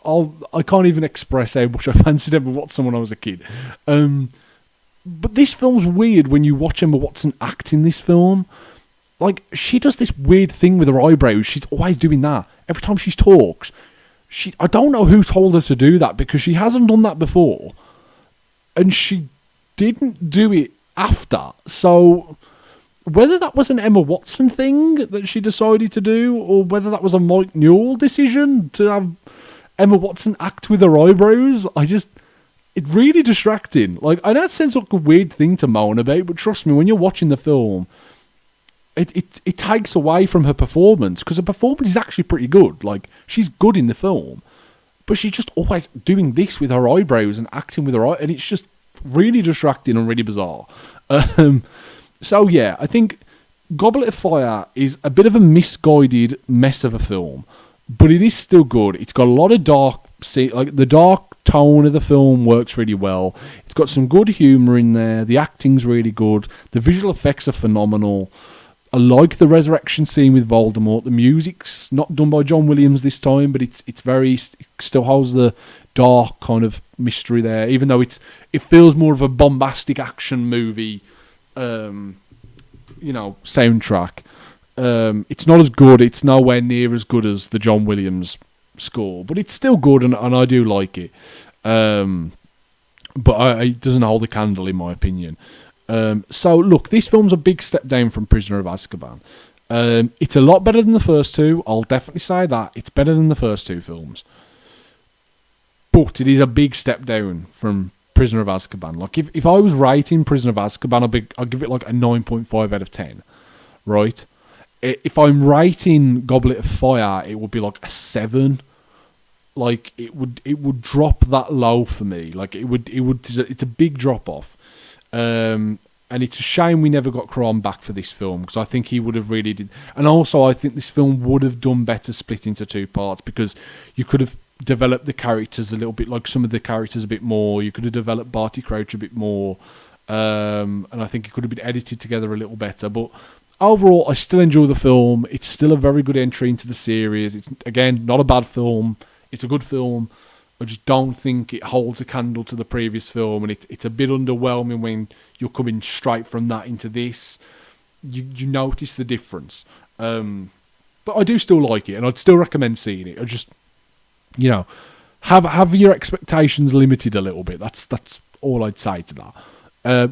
I can't even express how much I fancied Emma Watson when I was a kid. But this film's weird when you watch Emma Watson act in this film. Like, she does this weird thing with her eyebrows. She's always doing that. Every time she talks. I don't know who told her to do that, because she hasn't done that before. And she didn't do it after. So, whether that was an Emma Watson thing that she decided to do, or whether that was a Mike Newell decision to have Emma Watson act with her eyebrows, it's really distracting. Like, I know it sounds like a weird thing to moan about, but trust me, when you're watching the film, it takes away from her performance, because her performance is actually pretty good. Like, she's good in the film, but she's just always doing this with her eyebrows and acting with her eye, and it's just really distracting and really bizarre. So yeah, I think Goblet of Fire is a bit of a misguided mess of a film, but it is still good. It's got a lot of the dark tone of the film works really well. It's got some good humour in there. The acting's really good. The visual effects are phenomenal. I like the resurrection scene with Voldemort. The music's not done by John Williams this time, but it still holds the dark kind of mystery there, even though it feels more of a bombastic action movie, soundtrack. It's not as good. It's nowhere near as good as the John Williams score, but it's still good, and I do like it. But it doesn't hold a candle, in my opinion. So look, this film's a big step down from Prisoner of Azkaban. It's a lot better than the first two. I'll definitely say that. It's better than the first two films. But it is a big step down from Prisoner of Azkaban. Like, if I was rating Prisoner of Azkaban, I'd give it like a 9.5 out of 10. Right? If I'm rating Goblet of Fire, it would be like a 7. Like, it would drop that low for me. Like, it's a big drop off. And it's a shame we never got Cron back for this film, because I think he would have really did. And also, I think this film would have done better split into two parts, because you could have developed the characters a little bit, like some of the characters a bit more. You could have developed Barty Crouch a bit more. And I think it could have been edited together a little better. But overall, I still enjoy the film. It's still a very good entry into the series. It's, again, not a bad film. It's a good film. I just don't think it holds a candle to the previous film, and it's a bit underwhelming when you're coming straight from that into this. You notice the difference. But I do still like it, and I'd still recommend seeing it. I just, have your expectations limited a little bit. That's all I'd say to that.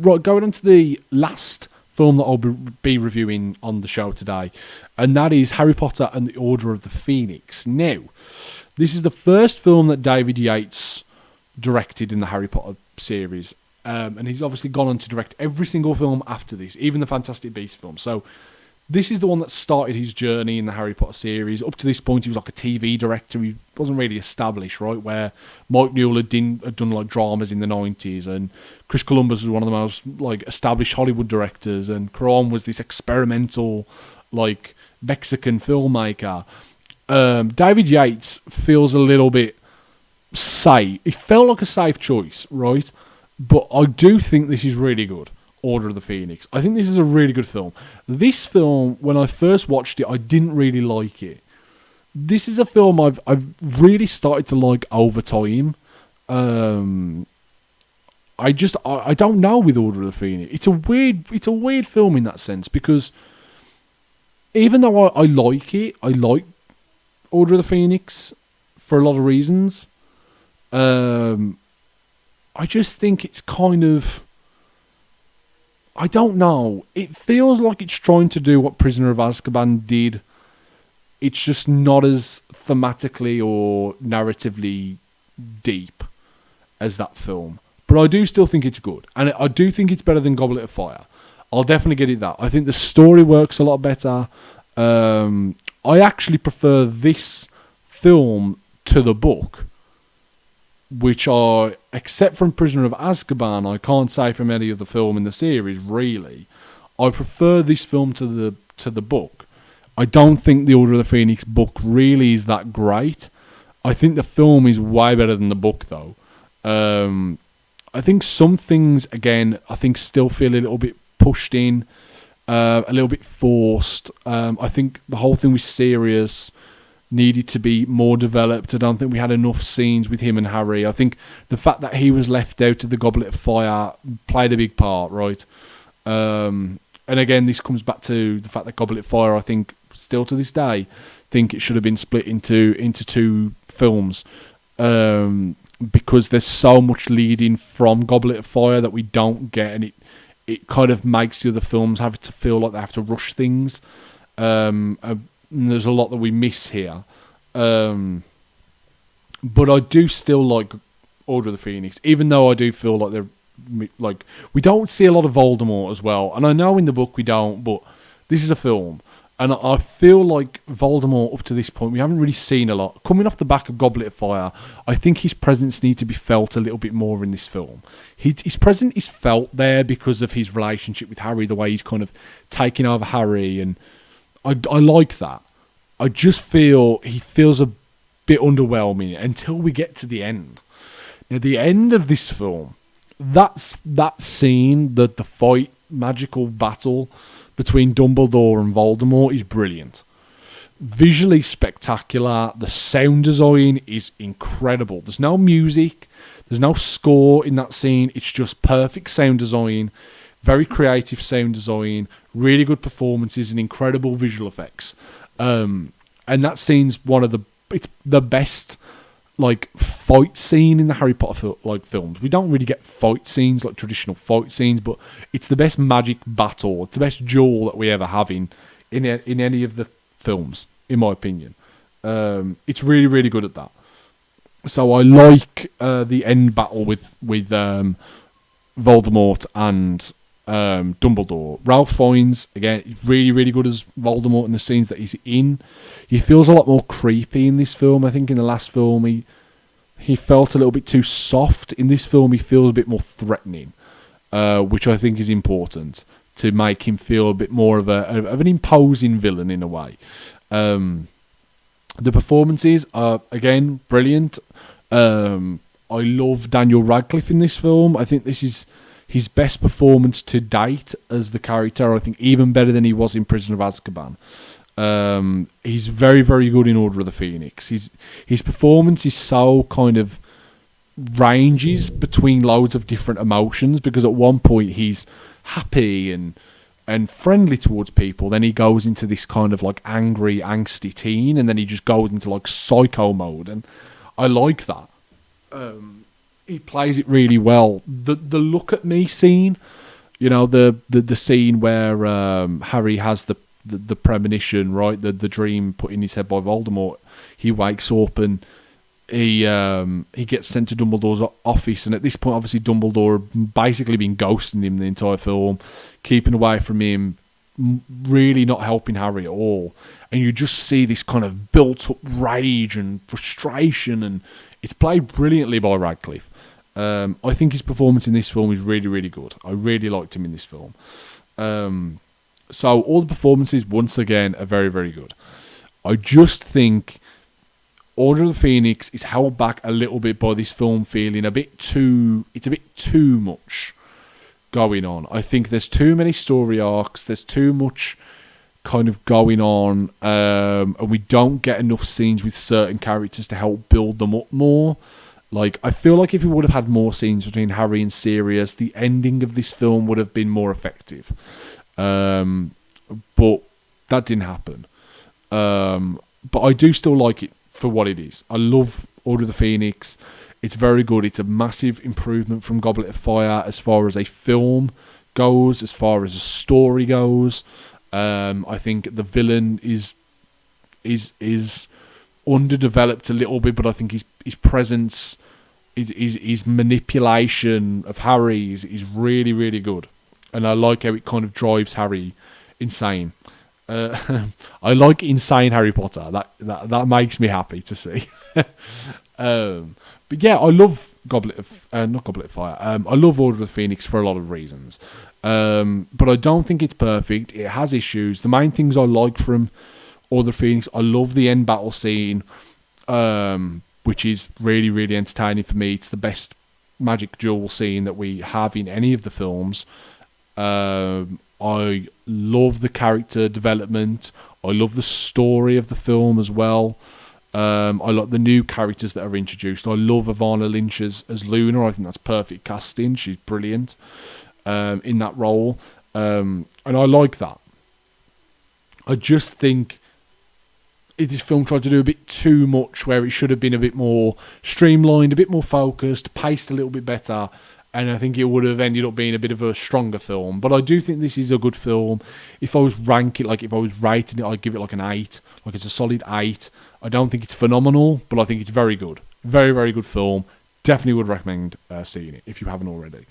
Right, going on to the last film that I'll be reviewing on the show today, and that is Harry Potter and the Order of the Phoenix. Now, this is the first film that David Yates directed in the Harry Potter series, and he's obviously gone on to direct every single film after this, even the Fantastic Beasts film. So this is the one that started his journey in the Harry Potter series. Up to this point, he was like a TV director. He wasn't really established, right? Where Mike Newell had done like dramas in the 90s, and Chris Columbus was one of the most like established Hollywood directors, and Cuarón was this experimental like Mexican filmmaker. David Yates feels a little bit safe. It felt like a safe choice, right? But I do think this is really good. Order of the Phoenix. I think this is a really good film. This film, when I first watched it, I didn't really like it. This is a film I've really started to like over time. I don't know with Order of the Phoenix. It's a weird film in that sense, because even though I like it, I like Order of the Phoenix for a lot of reasons. I just think it's kind of, I don't know. It feels like it's trying to do what Prisoner of Azkaban did. It's just not as thematically or narratively deep as that film. But I do still think it's good. And I do think it's better than Goblet of Fire. I'll definitely get it that. I think the story works a lot better. I actually prefer this film to the book, which I, except from Prisoner of Azkaban, I can't say from any other film in the series, really. I prefer this film to the book. I don't think the Order of the Phoenix book really is that great. I think the film is way better than the book, though. I think some things, again, still feel a little bit pushed in, a little bit forced. I think the whole thing was Sirius needed to be more developed. I don't think we had enough scenes with him and Harry. I think the fact that he was left out of the Goblet of Fire played a big part, right? And again, this comes back to the fact that Goblet of Fire, I think, still to this day, think it should have been split into two films, because there's so much leading from Goblet of Fire that we don't get, and it kind of makes the other films have to feel like they have to rush things. And there's a lot that we miss here. But I do still like Order of the Phoenix, even though I do feel like we don't see a lot of Voldemort as well. And I know in the book we don't, but this is a film. And I feel like Voldemort, up to this point, we haven't really seen a lot. Coming off the back of Goblet of Fire, I think his presence needs to be felt a little bit more in this film. His presence is felt there because of his relationship with Harry, the way he's kind of taking over Harry, and I like that. I just feel he feels a bit underwhelming until we get to the end. Now, the end of this film, that scene, the fight, magical battle between Dumbledore and Voldemort is brilliant. Visually spectacular. The sound design is incredible. There's no music. There's no score in that scene. It's just perfect sound design. Very creative sound design. Really good performances and incredible visual effects. And that scene's it's the best fight scene in the Harry Potter films. We don't really get fight scenes like traditional fight scenes, but it's the best magic battle. It's the best duel that we ever have in any of the films, in my opinion. It's really, really good at that. So I like the end battle with Voldemort and Dumbledore. Ralph Fiennes, again, really, really good as Voldemort in the scenes that he's in. He feels a lot more creepy in this film. I think in the last film he felt a little bit too soft. In this film he feels a bit more threatening, which I think is important to make him feel a bit more of an imposing villain in a way. The performances are, again, brilliant. I love Daniel Radcliffe in this film. I think this is his best performance to date as the character. I think even better than he was in Prisoner of Azkaban. He's very, very good in Order of the Phoenix. His performance is so kind of ranges between loads of different emotions, because at one point he's happy and friendly towards people, then he goes into this kind of like angry, angsty teen, and then he just goes into like psycho mode, and I like that. He plays it really well. The look at me scene, you know, the scene where Harry has the premonition, right? The dream put in his head by Voldemort. He wakes up and he gets sent to Dumbledore's office, and at this point, obviously, Dumbledore basically been ghosting him the entire film, keeping away from him, really not helping Harry at all. And you just see this kind of built-up rage and frustration, and it's played brilliantly by Radcliffe. I think his performance in this film is really, really good. I really liked him in this film. So all the performances, once again, are very, very good. I just think Order of the Phoenix is held back a little bit by this film feeling it's a bit too much going on. I think there's too many story arcs, there's too much kind of going on, and we don't get enough scenes with certain characters to help build them up more. Like, I feel like if we would have had more scenes between Harry and Sirius, the ending of this film would have been more effective. But that didn't happen. But I do still like it for what it is. I love Order of the Phoenix. It's very good. It's a massive improvement from Goblet of Fire as far as a film goes, as far as a story goes. I think the villain is underdeveloped a little bit, but I think his presence, his manipulation of Harry is really, really good. And I like how it kind of drives Harry insane. I like insane Harry Potter. That makes me happy to see. But yeah, I love not Goblet of Fire. I love Order of the Phoenix for a lot of reasons. But I don't think it's perfect. It has issues. The main things I like from Order of the Phoenix, I love the end battle scene, which is really, really entertaining for me. It's the best magic duel scene that we have in any of the films. I love the character development. I love the story of the film as well. I like the new characters that are introduced. I love Ivana Lynch as Luna. I think that's perfect casting. She's brilliant in that role. And I like that. I just think this film tried to do a bit too much, where it should have been a bit more streamlined, a bit more focused, paced a little bit better. And I think it would have ended up being a bit of a stronger film. But I do think this is a good film. If I was rating it, I'd give it like an 8. Like, it's a solid 8. I don't think it's phenomenal, but I think it's very good. Very, very good film. Definitely would recommend seeing it if you haven't already.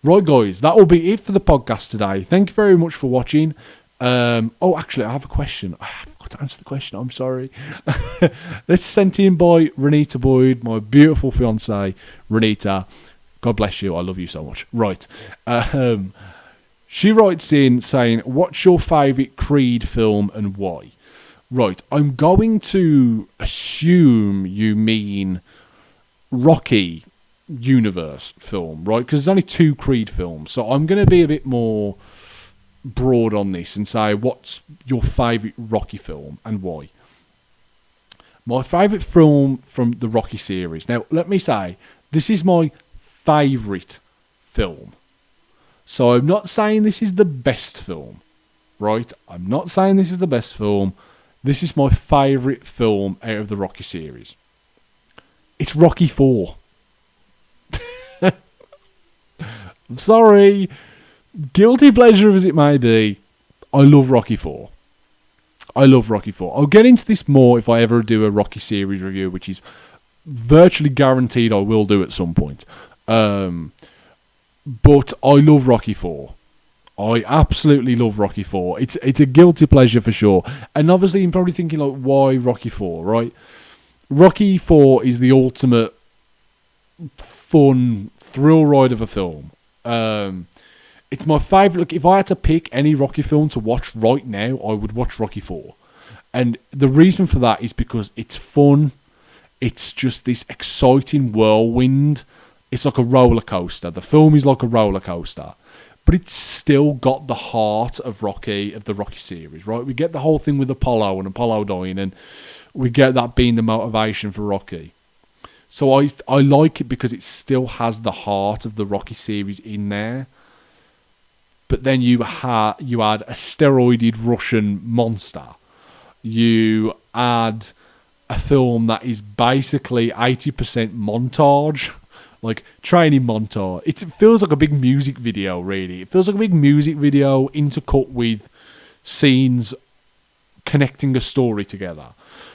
Right, guys, that will be it for the podcast today. Thank you very much for watching. Actually, I have a question. I forgot to answer the question. I'm sorry. This is sent in by Renita Boyd, my beautiful fiancée, Renita. God bless you. I love you so much. Right. She writes in saying, what's your favourite Creed film and why? Right. I'm going to assume you mean Rocky universe film, right? Because there's only 2 Creed films. So I'm going to be a bit more broad on this and say, what's your favourite Rocky film and why? My favourite film from the Rocky series. Now, let me say, this is my favourite film. So I'm not saying this is the best film, right? I'm not saying this is the best film. This is my favourite film out of the Rocky series. It's Rocky 4. I'm sorry. Guilty pleasure as it may be, I love Rocky 4. I love Rocky 4. I'll get into this more if I ever do a Rocky series review, which is virtually guaranteed I will do at some point. But I love Rocky 4. I absolutely love Rocky 4. It's a guilty pleasure for sure. And obviously you're probably thinking, like, why Rocky 4, right? Rocky 4 is the ultimate fun thrill ride of a film. It's my favourite. Look, if I had to pick any Rocky film to watch right now, I would watch Rocky 4. And the reason for that is because it's fun. It's just this exciting whirlwind. It's like a roller coaster. The film is like a roller coaster. But it's still got the heart of the Rocky series, right? We get the whole thing with Apollo and Apollo dying, and we get that being the motivation for Rocky. So I like it because it still has the heart of the Rocky series in there. But then you add a steroided Russian monster. You add a film that is basically 80% montage, like training montage. It feels like a big music video, really. It feels like a big music video intercut with scenes connecting a story together.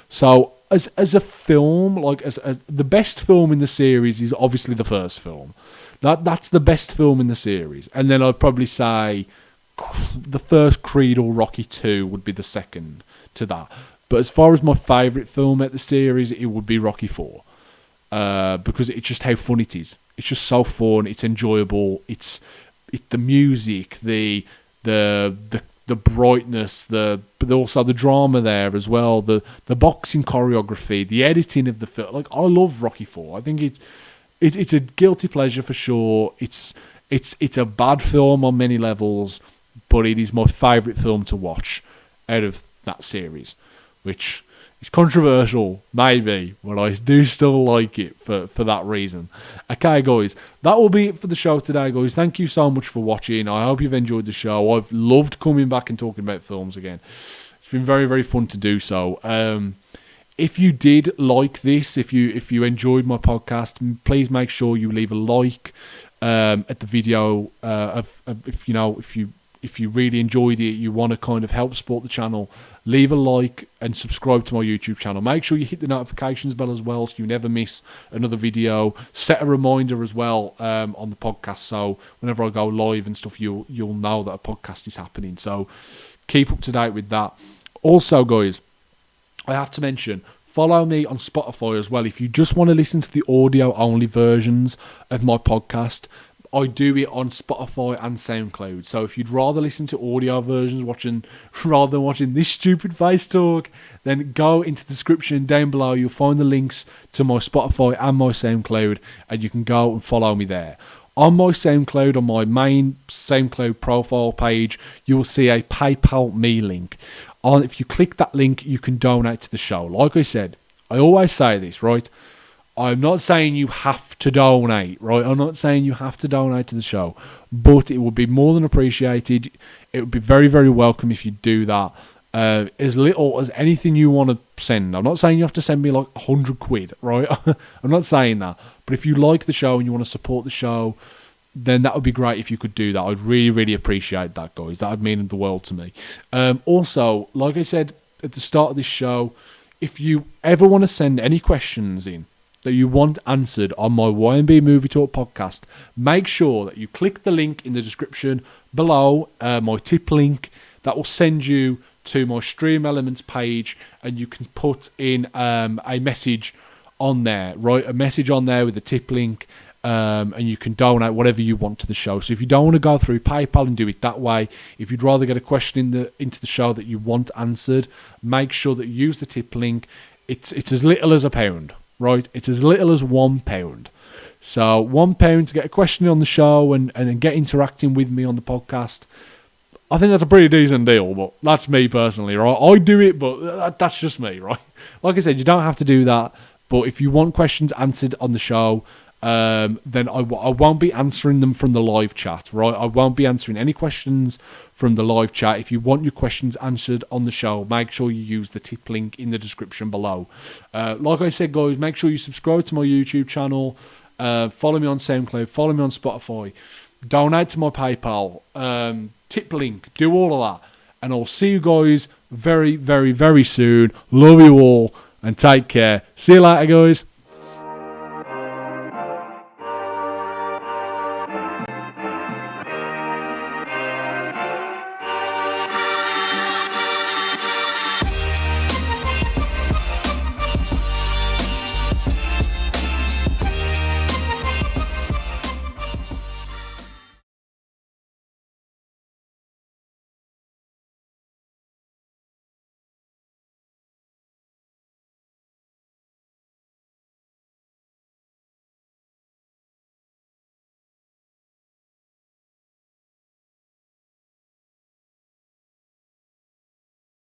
So as a film, like as the best film in the series is obviously the first film. That's the best film in the series. And then I'd probably say the first Creed or Rocky 2 would be the second to that. But as far as my favourite film at the series, it would be Rocky 4. Because it's just how fun it is. It's just so fun. It's enjoyable. It's the music, the brightness, but also the drama there as well. The boxing choreography, the editing of the film. Like, I love Rocky 4. I think it's a guilty pleasure for sure. It's a bad film on many levels, but it is my favourite film to watch out of that series, which is controversial, maybe, but I do still like it for that reason. Okay, guys, that will be it for the show today, guys. Thank you so much for watching. I hope you've enjoyed the show. I've loved coming back and talking about films again. It's been very, very fun to do so. If you did like this, if you enjoyed my podcast, please make sure you leave a like at the video. If you really enjoyed it, you want to kind of help support the channel, leave a like and subscribe to my YouTube channel. Make sure you hit the notifications bell as well so you never miss another video. Set a reminder as well on the podcast, so whenever I go live and stuff, you'll know that a podcast is happening. So keep up to date with that. Also, guys, I have to mention, follow me on Spotify as well. If you just want to listen to the audio-only versions of my podcast, I do it on Spotify and SoundCloud. So if you'd rather listen to audio versions rather than watching this stupid face talk, then go into the description down below. You'll find the links to my Spotify and my SoundCloud, and you can go and follow me there. On my SoundCloud, on my main SoundCloud profile page, you will see a PayPal me link. If you click that link, you can donate to the show. Like I said, I always say this, right? I'm not saying you have to donate, right? I'm not saying you have to donate to the show, but it would be more than appreciated. It would be very, very welcome if you do that. As little as anything you want to send. I'm not saying you have to send me like 100 quid, right? I'm not saying that. But if you like the show and you want to support the show, then that would be great if you could do that. I'd really, really appreciate that, guys. That would mean the world to me. Also, like I said at the start of this show, if you ever want to send any questions in that you want answered on my YMB Movie Talk podcast, make sure that you click the link in the description below, my tip link. That will send you to my Stream Elements page, and you can put in a message on there, right? A message on there with the tip link, and you can donate whatever you want to the show. So if you don't want to go through PayPal and do it that way, if you'd rather get a question into the show that you want answered, make sure that you use the tip link. It's as little as £1, right? It's as little as £1. So £1 to get a question on the show and get interacting with me on the podcast. I think that's a pretty decent deal, but that's me personally, right? I do it, but that's just me, right? Like I said, you don't have to do that, but if you want questions answered on the show, then I won't be answering them from the live chat, right? I won't be answering any questions from the live chat. If you want your questions answered on the show, make sure you use the tip link in the description below. Like I said, guys, make sure you subscribe to my YouTube channel, follow me on SoundCloud, follow me on Spotify, donate to my PayPal, tip link, do all of that. And I'll see you guys very, very, very soon. Love you all and take care. See you later, guys.